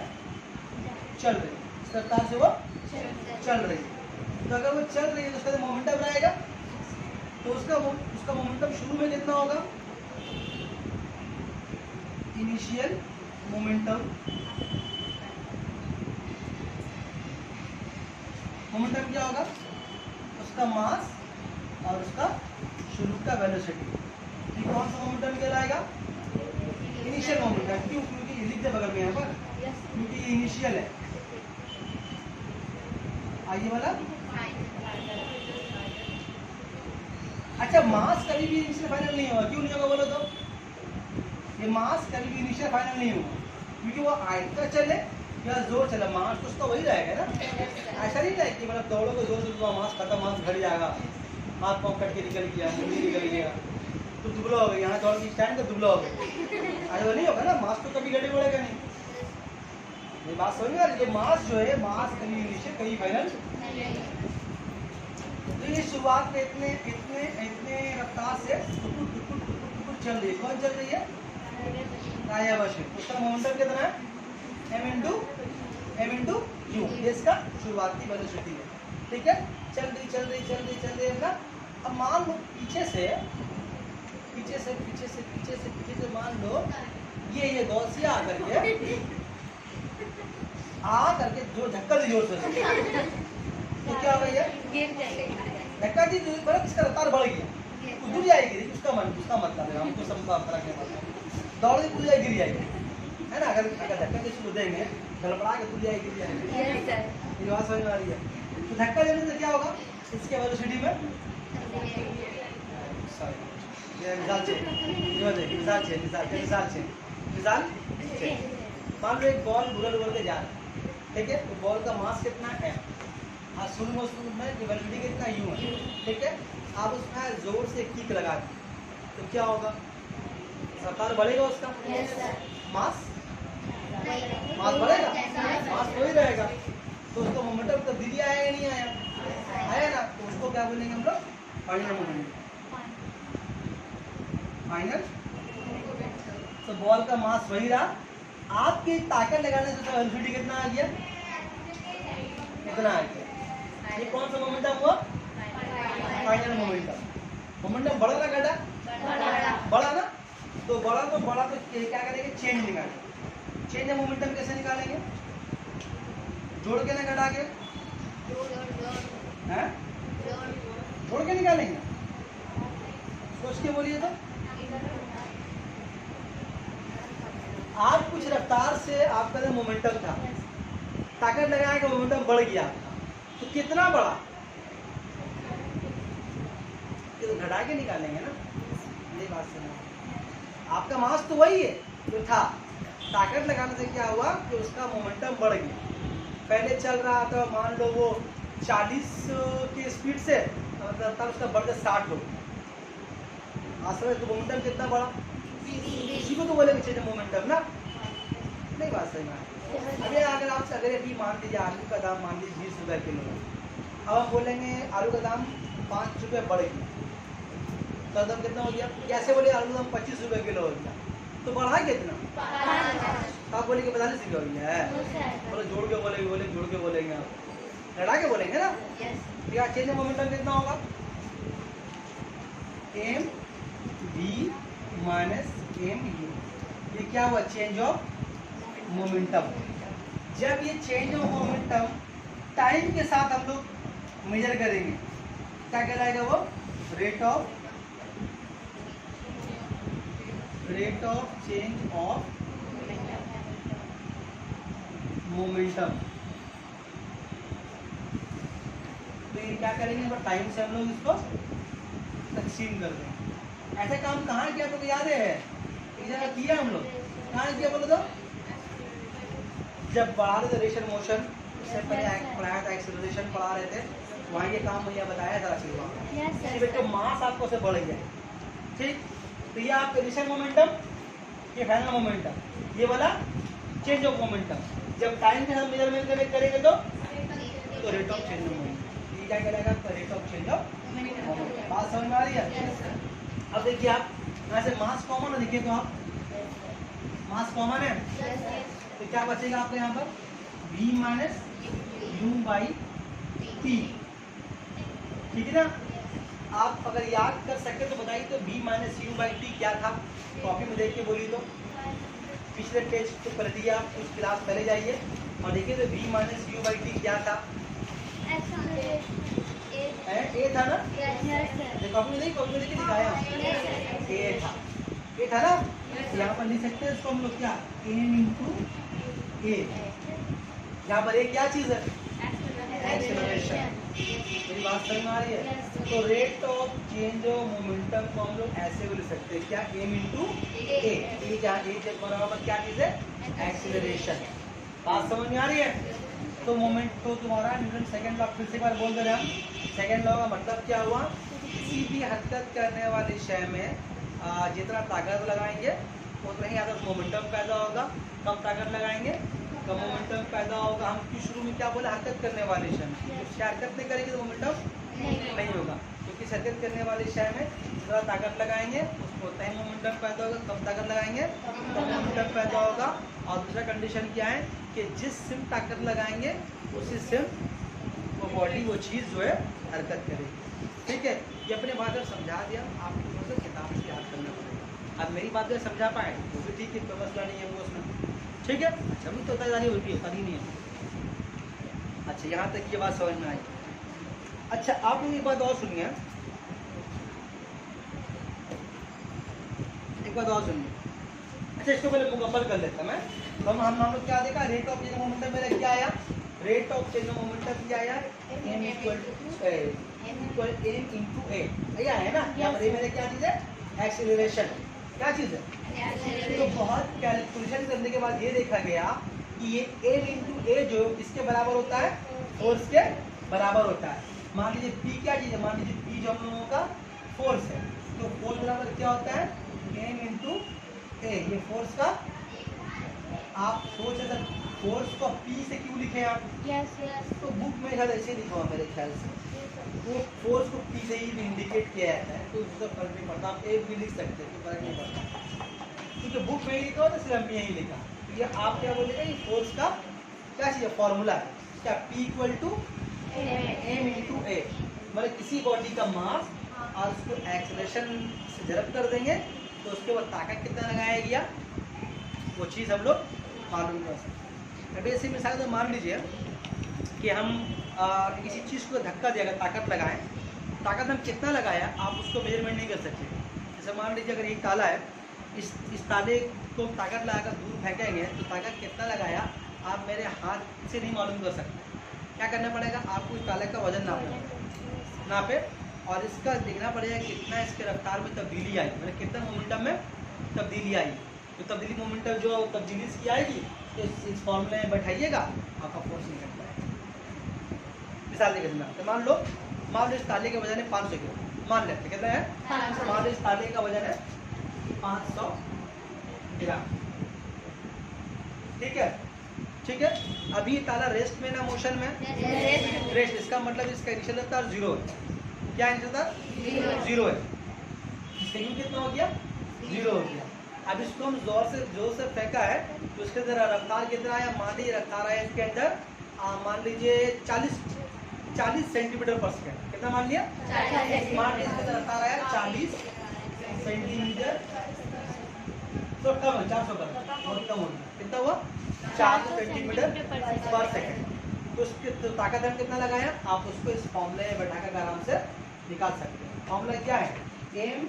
चल रही है, इस रफ्तार से वो चल रही है। तो अगर वो चल रही है तो उसका मोमेंटम रहेगा, तो उसका मोमेंटम शुरू में कितना होगा? इनिशियल मोमेंटम क्या होगा? उसका मास और उसका शुरू का वेलोसिटी। ये कौन सा मोमेंटम कहलाएगा? Initial momentum. क्यों? क्योंकि ये लिख दे बगल में यहाँ पर, क्योंकि ये इनिशियल है। आइए वाला। अच्छा, मास कभी भी इनिशियल फाइनल नहीं होगा। क्यों नहीं होगा बोलो तो? ये मास कभी भी इनिशियल फाइनल नहीं होगा, क्योंकि वो आहिस्ता चले या जोर चले, मास तो उसका वही रहेगा ना। ऐसा नहीं है कि मतलब दौड़ोगे जोर से तो मास खत्म, मास घट जाएगा, हाथ पाँव कट के निकल गया, मुंडी निकल गया, तो दुबला हो गया, यहाँ दौड़ के स्टैंड पे दुबला हो गया, ऐसा नहीं होगा ना। मास तो कभी घटे बढ़ेगा नहीं। ये बात समझ में आ रही है? मास जो है, मास कभी इनिशियल कभी फाइनल। तो ये शुरुआत में इतने इतने इतने रफ्तार से चल रही है। कौन चल रही है? राया मशीन। उसका मोमेंटम कितना है? m into you. ये इसका शुरुआती वेलोसिटी है, ठीक है? चल रही है ना। अब मान लो पीछे से मान लो ये गौसिया आकर के जो धक्का दी जोर से, तो क्या होगा? ये धक्का दी मतलब इसका रफ्तार बढ़ गया, कूद जाएगी। उसका मतलब है, हमको सबका फर्क है, दौड़ के कूद जाएगी, गिर जाएगी, है ना? अगर धक्का जैसे देंगे धड़पड़ा के कूद जाएगी, गिर जाएगी। ये बात समझ में आ रही है? तो धक्का देने से क्या होगा? इसके वेलोसिटी में मिसाल मान लो एक बॉल उड़ल के जा रहा है, ठीक है? तो बॉल का मास कितना है? और शुरू में वेलोसिटी कितना यू है, ठीक है? आप उसमें जोर से किक लगा दी तो क्या होगा? रफ्तार बढ़ेगा, उसका मास बढ़ेगा, मास वही रहेगा, तो उसका मोमेंटम तब्दीली आया या नहीं आया ना? तो उसको क्या बोलेंगे हम लोग? Final momentum. फाइनल। तो बॉल का मास वही रहा, आपकी ताकत लगाने से वेलोसिटी कितना आ गया? कितना आ गया? ये कौन सा मोमेंटम हुआ? Final momentum. मोमेंटम बढ़ा ना घटा? बढ़ा ना। तो बढ़ा तो क्या करेंगे? चेंज निकालेंगे। चेंज ऑफ मोमेंटम कैसे निकालेंगे? जोड़ के ना घटा के? हैं? जोड़ के निकालेंगे। सोच के बोलिए तो। आप कुछ रफ्तार से आपका जो मोमेंटम था, ताकत लगाए कि मोमेंटम बढ़ गया, तो कितना बढ़ा? ये तो घटा के निकालेंगे ना। ये बात समझो। आपका मास तो वही है जो था, ताकत लगाने से क्या हुआ कि उसका मोमेंटम बढ़ गया। पहले चल रहा था मान लो वो 40 की स्पीड से, तब उसका बढ़ के 60 हो गया। आसपास तो मोमेंटम कितना बढ़ा? इसी को तो बोलेंगे चेंज मोमेंटम ना। नहीं बात सही बात। अभी अगर आपसे अगर अभी मान लीजिए आलू का दाम मान लीजिए 20 रुपये किलो है, अब हम बोलेंगे आलू का दाम 5 रुपये बढ़ गया, तो दाम कितना हो गया? कैसे बोले आलू का दाम 25 रुपये किलो हो गया, तो बढ़ा कितना? आप बोले कि 45 रुपये हो गया है, बोले जोड़ के बोलेंगे, जोड़ के बोलेंगे, आप लड़ा के बोलेंगे ना। क्या चेंज ऑफ मोमेंटम कितना होगा? M V minus M U, ये क्या हुआ? Change of momentum. जब ये चेंज ऑफ मोमेंटम टाइम के साथ हम लोग मेजर करेंगे, क्या कहलाएगा वो? Rate of change of momentum. तो ये क्या करेंगे? टाइम से हम लोग इसको तकसीम कर देंगे। ऐसा काम कहाँ किया तो याद है? एक जगह किया हम लोग, कहाँ किया बोलो तो? जब पढ़ा रहे थे रेशन मोशन, उससे पहले पढ़ाया था एक्सेलरेशन पढ़ा रहे थे, वहाँ ये काम मुझे बताया था कि तो मास आपको से बढ़ गया, ठीक। तो ये आपका रेशन मोमेंटम, ये फाइनल मोमेंटम, ये वाला चेंज ऑफ मोमेंटम। जब टाइम के साथ मेजरमेंट करेंगे तो rate of change of momentum, ये क्या करेगा? Rate of change of momentum. बात समझ में आ रही है? अब देखिए आप यहाँ से मास कॉमन है, देखिए तो आप मास कॉमन है, तो क्या बचेगा आपको यहाँ पर? v minus U by T, ठीक है ना। आप अगर याद कर सके तो बताइए, तो v minus U by T क्या था? कॉपी में देख के बोलिए तो। पिछले पेज को कर दिया, कुछ क्लास पहले जाइए और देखिए तो v minus U by T क्या था? ए था ना? कॉपी में नहीं, कॉपी में देखिए दिखाया ए था ना। यहाँ पर लिख सकते हैं इसको हम लोग क्या? एम इंटू ए। यहाँ पर एक क्या चीज है? एक्सेलरेशन। मेरी बात समझ में आ रही है? तो rate of change of momentum को हम लोग ऐसे भी लिख सकते हैं, क्या? एम इंटू ए। जहाँ ए बराबर क्या चीज है? एक्सेलरेशन। बात समझ में आ रही है? तो मोमेंट तो तुम्हारा न्यूटन सेकंड लॉ, फिर से एक बार बोल दे रहे हम। सेकंड लॉ का मतलब क्या हुआ? किसी भी हरकत करने वाले शय में जितना ताकत लगाएंगे उतना ही अगर मोमेंटम पैदा होगा। कब ताकत लगाएंगे? कब मोमेंटम पैदा होगा? हम क्यों शुरू में क्या बोले? हरकत करने वाले शय में। उससे हरकत नहीं करेंगे तो मोमेंटम नहीं होगा, क्योंकि हरकत करने वाले शय में जितना ताकत लगाएंगे उसको उतना ही मोमेंटम पैदा होगा। कब ताकत लगाएंगे? तब मोमेंटम पैदा होगा। और दूसरा कंडीशन क्या है कि जिस सिम ताकत लगाएंगे उसी सिम वो बॉडी वो चीज़ जो है हरकत करेगी, ठीक है। ये अपने बात में समझा दिया, आपको मतलब किताब से याद करना पड़ेगा। अब मेरी बात में समझा पाए वो भी ठीक है, कोई मसला नहीं है वो उसमें, ठीक है। अच्छा भी तो होता होती है, पता ही नहीं है। अच्छा यहाँ तक ये बात समझ में आई। अच्छा आप लोग एक बात और सुनिए, एक बात और सुनिए। अच्छा इसको पहले मुकम्मल कर लेता मैं। तो हम लोग क्या देखा? Rate of change of momentum मेरा क्या आया? Rate of change of momentum क्या आया? m equal to m into A, यही है ना। यहाँ पर मेरे क्या चीज़ है? एक्सीलरेशन। क्या चीज़ है? तो बहुत कैलकुलेशन करने के बाद ये देखा गया कि ये m इंटू ए जो इसके बराबर होता है, फोर्स के बराबर होता है। मान लीजिए p क्या चीज़ है? मान लीजिए p जो हम लोगों का फोर्स है, तो फोर्स बराबर क्या होता है? m इंटू ए। ये फोर्स का आप सोच रहे फोर्स को p से क्यों लिखे आप? तो बुक में शायद ऐसे लिखा हुआ मेरे ख्याल से, वो फोर्स को p से ही इंडिकेट किया जाता है, तो उसका फर्क नहीं पड़ता। आप एक भी लिख सकते हैं, तो फर्क नहीं पड़ता, क्योंकि बुक में ही लिखा हो तो सिर्फ हमने यही लिखा। तो ये आप क्या बोलेगा? ये फोर्स का क्या चीज़ है? फॉर्मूला है क्या? p equal to m into A. मतलब किसी बॉडी का मास और उसको एक्सेलरेशन से जरब कर देंगे तो उसके बाद ताकत कितना लगाया गया वो चीज़ हम लोग मालूम कर सकते हैं। अभी ऐसे मिसाल तो मान लीजिए कि हम किसी चीज़ को धक्का देगा, ताकत लगाएं, ताकत हम कितना लगाया आप उसको मेजरमेंट नहीं कर सकते। जैसे मान लीजिए अगर एक ताला है, इस ताले को ताकत लगाकर दूर फेंकेंगे तो ताकत कितना लगाया आप मेरे हाथ से नहीं मालूम कर सकते। क्या करना पड़ेगा? आपको इस ताले का वजन नापे और इसका देखना पड़ेगा कितना इसके रफ्तार में तब्दीली आई, मतलब कितना मोमेंटम में तब्दीली आई। तो तब्दीली मोमेंटम जो तब्दीली इसकी आएगी तो इस फॉर्मूले में बैठाइएगा, आपका फोर्स निकल जाएगा। मिसाल देखें, तो मान लो इस ताले का वजन है 500 किलो, मान लेते कितना है? मान लो इस ताले का वजन है 500 ग्राम, ठीक है। ठीक है। अभी ताला रेस्ट में ना मोशन में, रेस्ट, इसका मतलब इसका इनिशियल रफ्तार 0 है। क्या इनिशियल रफ्तार 0 है। इसका यू कितना हो गया 0 हो गया। अब इसको हम जोर से फेंका है तो उसके अंदर रफ्तार कितना आया, मान लीजिए रफ्तार आया इसके अंदर मान लीजिए 40 सेंटीमीटर पर सेकेंड। कितना मान लिया, मान लीजिए इसके अंदर रफ्तार आया 40 सेंटीमीटर, तो कम है 400 पर और कम हो गया, कितना हुआ 400 सेंटीमीटर पर सेकेंड। तो उसके तो ताकत हम कितना लगाया, आप उसको इस फॉर्मूले में बैठाकर आराम से निकाल सकते हैं। फॉर्मूला क्या है, M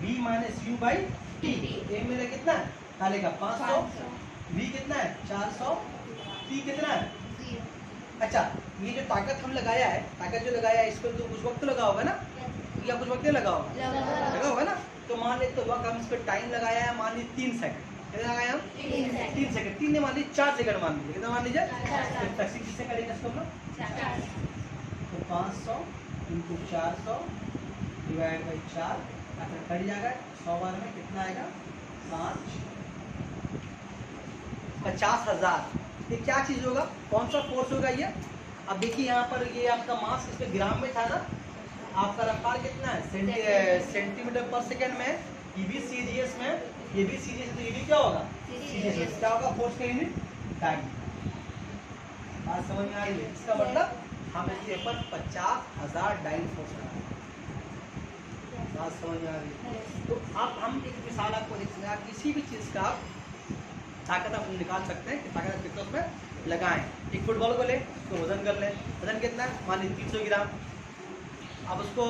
V minus U by T. M मेरा कितना है, ताले का 500, वी कितना है 400, टी कितना है। अच्छा, ये जो ताकत हम लगाया है, ताकत जो लगाया है इसको तो कुछ वक्त लगा होगा ना, या कुछ वक्त नहीं लगा होगा, लगा होगा ना। तो मान ले तो वक्त हम इस पर टाइम लगाया है, मान लीजिए 3 सेकंड। कितना लगाया हम 3 सेकंड, 3 ने मान लीजिए 4 सेकंड मान लीजिए, कितना मान लीजिए, तो तकसीम किससे करेंगे इसको हम लोग, तो 500 इंटू 400 डिवाइड बाई 4, अगर कट जाएगा 100 बार में कितना आएगा 50,000। ये क्या चीज होगा, कौन सा फोर्स होगा ये। अब देखिए यहाँ पर ये आपका मास इसमें ग्राम में था ना, आपका रफ्तार कितना है सेंटीमीटर पर सेकंड में, ये भी सीजीएस में, ये भी सीजीएस, तो ये भी क्या होगा सीजीएस। क्या होगा फोर्स का यूनिट टाइम। बात समझ में आ रही है, इसका मतलब हम इसके ऊपर 50,000 डाइन फोर्स लगा रहे हैं। बात समझ में आ रही है। तो अब हम एक मिसाल आपको देखेंगे, आप किसी भी चीज़ का ताकत आप निकाल सकते हैं कि ताकत आप कितना उसमें लगाएं। एक फुटबॉल को ले, उसको वजन कर ले, वजन कितना है मान लीजिए 300 ग्राम। अब उसको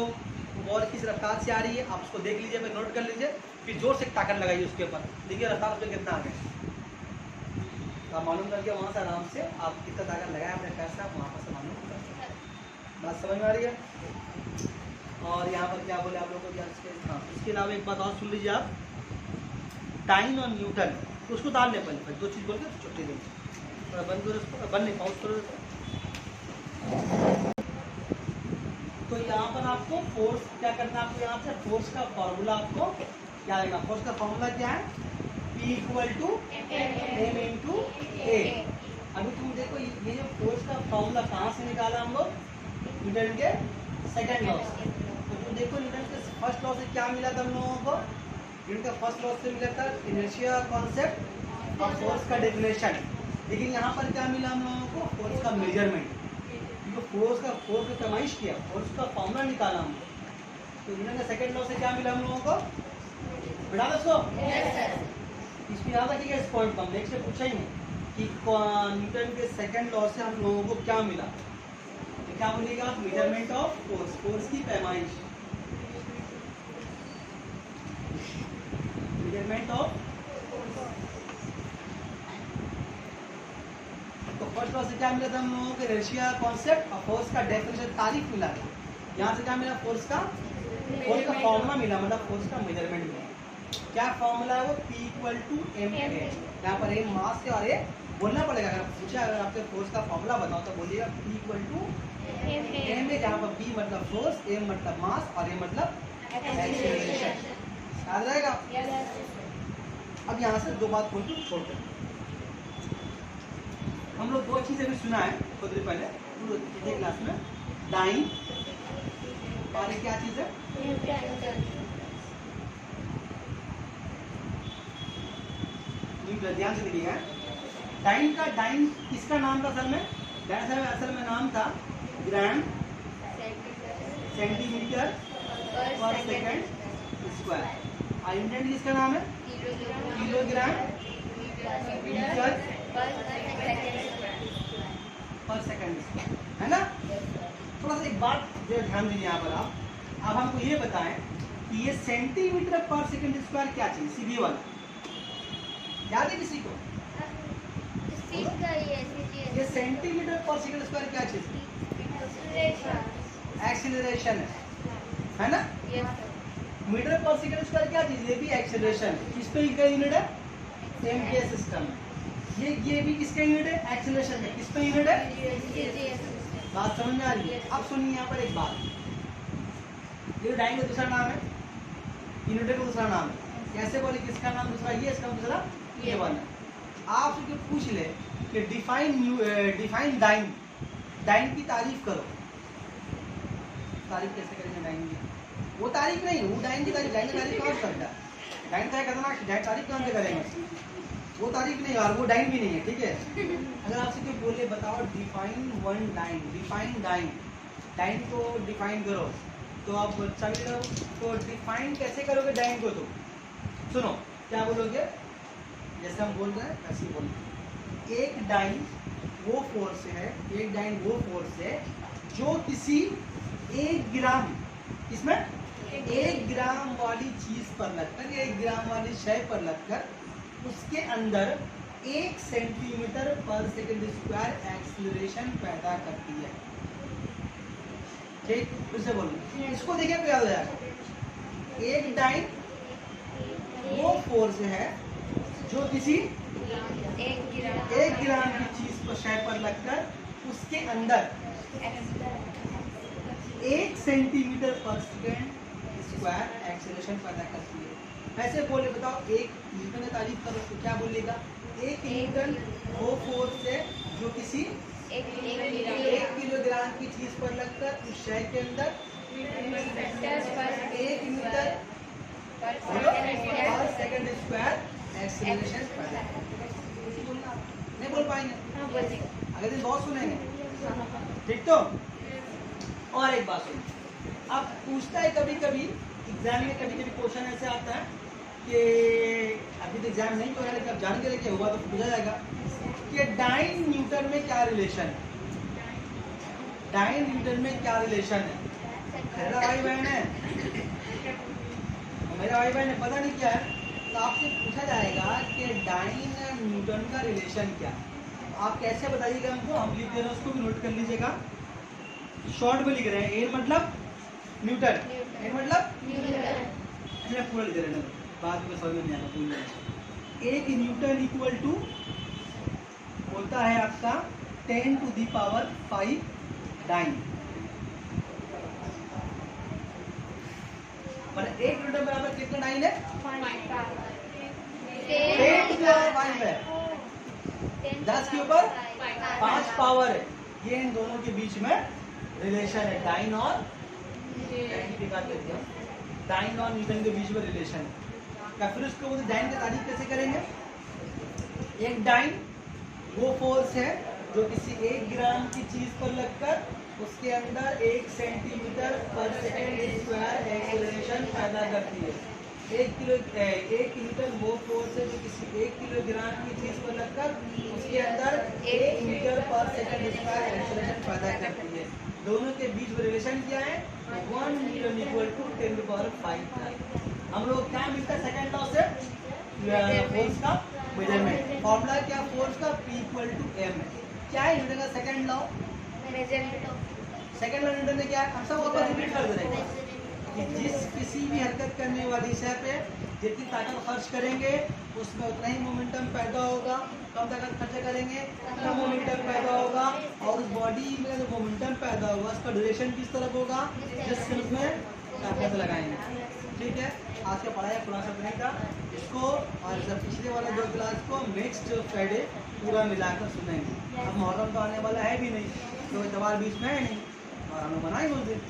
बॉल किस रफ्तार से आ रही है आप उसको देख लीजिए, फिर नोट कर लीजिए, फिर जोर से ताकत लगाइए उसके ऊपर, देखिए रफ्तार उसमें कितना आ गया। तो आप मालूम करके वहाँ से आराम से आप कितना ताकत लगाए अपने पैसा आप वहाँ से मालूम कर सकते हैं। बात समझ में आ रही है। और यहाँ पर क्या बोले आप लोगों को, हाँ इसके अलावा एक बात और सुन लीजिए आप, टाइम और न्यूटन, तो उसको डाल ले पहले, 2 चीज़ बोल के छुट्टी देंगे, थोड़ा बंद करो उसको, बंद नहीं पाउस करो। तो यहाँ पर आपको फोर्स क्या करना है, आपको यहाँ से फोर्स का फॉर्मूला आपको क्या आएगा, फोर्स का फॉर्मूला क्या है, P equal to M into A. अभी तुम देखो ये जो फोर्स का फॉर्मूला कहाँ से निकाला हम लोग, न्यूटन के सेकंड लॉ से। तो तुम देखो न्यूटन के फर्स्ट लॉ से क्या मिला था हम लोगों को, न्यूटन का फर्स्ट लॉ से मिला था इनर्शिया कॉन्सेप्ट और फोर्स का डेफिनेशन। लेकिन यहाँ पर क्या मिला हम लोगों को, फोर्स का मेजरमेंट। जो फोर्स का पैमाइश किया, फोर्स का फॉर्मूला निकाला हम लोग। तो न्यूटन का सेकंड लॉ से क्या मिला हम लोगों को, बिठा दो इसको, इसमें याद रखिएगा इस पॉइंट पर, नेक्स्ट से पूछा ही नहीं कि न्यूटन के सेकंड लॉ से हम लोगों को क्या मिला। तो क्या बोलिएगा आप, मेजरमेंट ऑफ फोर्स, फोर्स की पैमाइश, मेजरमेंट ऑफ। तो फर्स्ट लॉ से क्या मिला था हम लोगों को, इनर्शिया कॉन्सेप्ट और फोर्स का डेफिनेशन, तारीफ मिला था। यहाँ से क्या मिला, फोर्स का फॉर्मूला मिला, मतलब फोर्स का मेजरमेंट मिला। क्या फॉर्मूला है वो, P equal to M A. यहाँ पर एम मास है और ये बोलना पड़ेगा, अगर पूछा अगर आपके फोर्स का फॉर्मूला बताओ तो बोलिएगा P equal to M A, जहाँ पर P मतलब फोर्स, एम मतलब मास और ए मतलब एक्सेलरेशन। याद रहेगा। अब यहाँ से 2 बात बोल के छोड़ दें, हम लोग 2 चीजें भी सुना है थोड़ी देर पहले पिछले क्लास में, डाइन और क्या चीज है, ध्यान से देखिएगा। डाइन किसका नाम था असल में, डाइन असल में नाम था ग्राम सेंटीमीटर पर सेकंड स्क्वायर। और यूनिट किसका नाम है, किलोग्राम मीटर पर सेकंड, है ना। थोड़ा सा एक बात ध्यान दीजिए यहाँ पर आप, अब हमको ये बताएं कि ये सेंटीमीटर पर सेकंड स्क्वायर क्या चीज, सीधी वाला याद है किसी को, ये सेंटीमीटर पर सेकंड स्क्वायर क्या चीज, एक्सीलरेशन है ना। मीटर पर सेकंड स्क्वायर क्या चीज, ये भी एक्सीलरेशन। किस पे इसका यूनिट है, एम के सिस्टम में। ये भी किसका यूनिट है, एक्सीलरेशन है। किस पे यूनिट है, बात समझ में आ रही है। अब सुनिए यहाँ पर एक बात, ये डाइन का दूसरा नाम है, यूनिट का दूसरा नाम है। कैसे बोले, किसका नाम दूसरा ये, इसका दूसरा ये वाला। आपसे पूछ ले कि डिफाइन डाइन, डाइन की तारीफ करो, तारीफ कैसे करेंगे डाइन की? वो तारीफ नहीं, वो डाइन की तारीफ, डाइन की तारीफ कौन करता है? डाइन तो है खतरनाक, डाइन तारीफ कौन से करेंगे? वो तारीफ नहीं और वो डाइन भी नहीं है, ठीक है। अगर आपसे कोई बोले बताओ define one dyne, define dyne, dyne को डिफाइन करो, तो आप सभी लोग तो डिफाइन कैसे करोगे डाइन को? तो सुनो क्या बोलोगे, जैसे हम बोल रहे हैं ऐसे ही बोलो। एक डाइन वो फोर्स है, एक डाइन वो फोर्स है जो किसी 1 ग्राम, इसमें 1 ग्राम वाली चीज पर लगकर, 1 ग्राम वाली शय पर लगकर उसके अंदर 1 सेंटीमीटर पर सेकंड स्क्वायर एक्सीलरेशन पैदा करती है। ठीक, फिर से बोलो, इसको देखिए तो याद हो जाएगा। एक डाइन वो फोर्स है जो किसी 1 ग्राम की चीज पर शय पर लगकर उसके अंदर 1 सेंटीमीटर पर सेकंड स्क्वायर एक्सीलरेशन पैदा करती है। वैसे बोले बताओ, 1 न्यूटन की तारीफ करो तो क्या बोलेगा? 1 न्यूटन वो फोर्स है जो किसी 1 किलोग्राम की चीज पर लगकर उस शय के अंदर 1 मीटर पर सेकंड स्क्वायर एक्सीलरेशन पैदा करती है। नहीं बोल पाएंगे, अगर दिन बहुत सुनेंगे, ठीक। तो और एक बात सुनिए, अब पूछता है कभी कभी एग्जाम में, कभी कभी क्वेश्चन ऐसे आता है कि अभी तो एग्जाम नहीं हो रहा है लेकिन अब जान के लेके हुआ तो पूछा जाएगा कि डाइन न्यूटन में क्या रिलेशन है, डाइन न्यूटन में क्या रिलेशन है। मेरा भाई बहन है, मेरा भाई बहन है, पता नहीं क्या है, तो आपसे पूछा जाएगा कि डाइन न्यूटन का रिलेशन क्या है। आप कैसे बताइएगा हमको, हम लिख दे रहे हैं, उसको भी नोट कर लीजिएगा। शॉर्ट में लिख रहे हैं, ए मतलब न्यूटन, ए मतलब पूरा लिख रहे हैं, बाद में समझ में नहीं आना पूरा। 1 न्यूटन इक्वल टू होता है आपका 10 टू दी पावर 5 डाइन, मतलब 1 न्यूटन बराबर कितना डाइन है? 10 टू दी पावर 5 है, 10 के ऊपर 5 पावर है। ये इन दोनों के बीच में रिलेशन है, डाइन और डाइन और न्यूटन के बीच में रिलेशन है। या फिर उसको बोलते डाइन की तारीफ कैसे करेंगे? एक डाइन वो फोर्स है जो किसी 1 ग्राम की चीज पर लगकर उसके अंदर 1 सेंटीमीटर पर सेकंड स्क्वायर एक्सीलरेशन पैदा करती है। 1 न्यूटन वो फोर्स है जो किसी 1 किलोग्राम की चीज पर लगकर उसके अंदर 1 मीटर पर सेकंड स्क्वायर एक्सीलरेशन पैदा करती है। दोनों के बीच में रिलेशन क्या है? 1 newton equal to 10 to power 5। हम लोग क्या मिलता है सेकंड लॉ से? फोर्स का मेजरमेंट। फॉर्मूला क्या फोर्स का? P इक्वल टू M है। क्या है न्यूटन का second law? Second law Newton ने क्या है? हम सब वापस रिपीट कर दे रहे हैं कि जिस किसी भी हरकत करने वाली शय पे जितनी ताकत खर्च करेंगे उसमें उतना ही मोमेंटम पैदा होगा, कम ताकत खर्च करेंगे उतना मोमेंटम पैदा होगा, और उस बॉडी में जो मोमेंटम पैदा होगा उसका ड्यूरेशन किस तरफ होगा? जिस सिर्फ में ताकत लगाएंगे। ठीक है, आज का पढ़ाई खुलासा नहीं था, इसको और जब पिछले वाले 2 क्लास को नेक्स्ट फ्राइडे पूरा मिलाकर सुनेंगे। अब मुहर्रम तो आने वाला है भी नहीं, तो इतवार बीच में है नहीं, और हम लोग बनाएंगे उस दिन।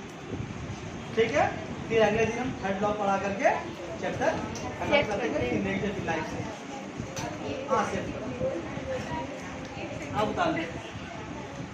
ठीक है, फिर अगले दिन हम थर्ड लॉ पढ़ा करके चैप्टर खत्म कर देंगे, फिर नेक्स्ट लाइफ से। हाँ, सेफ अब उतार लें।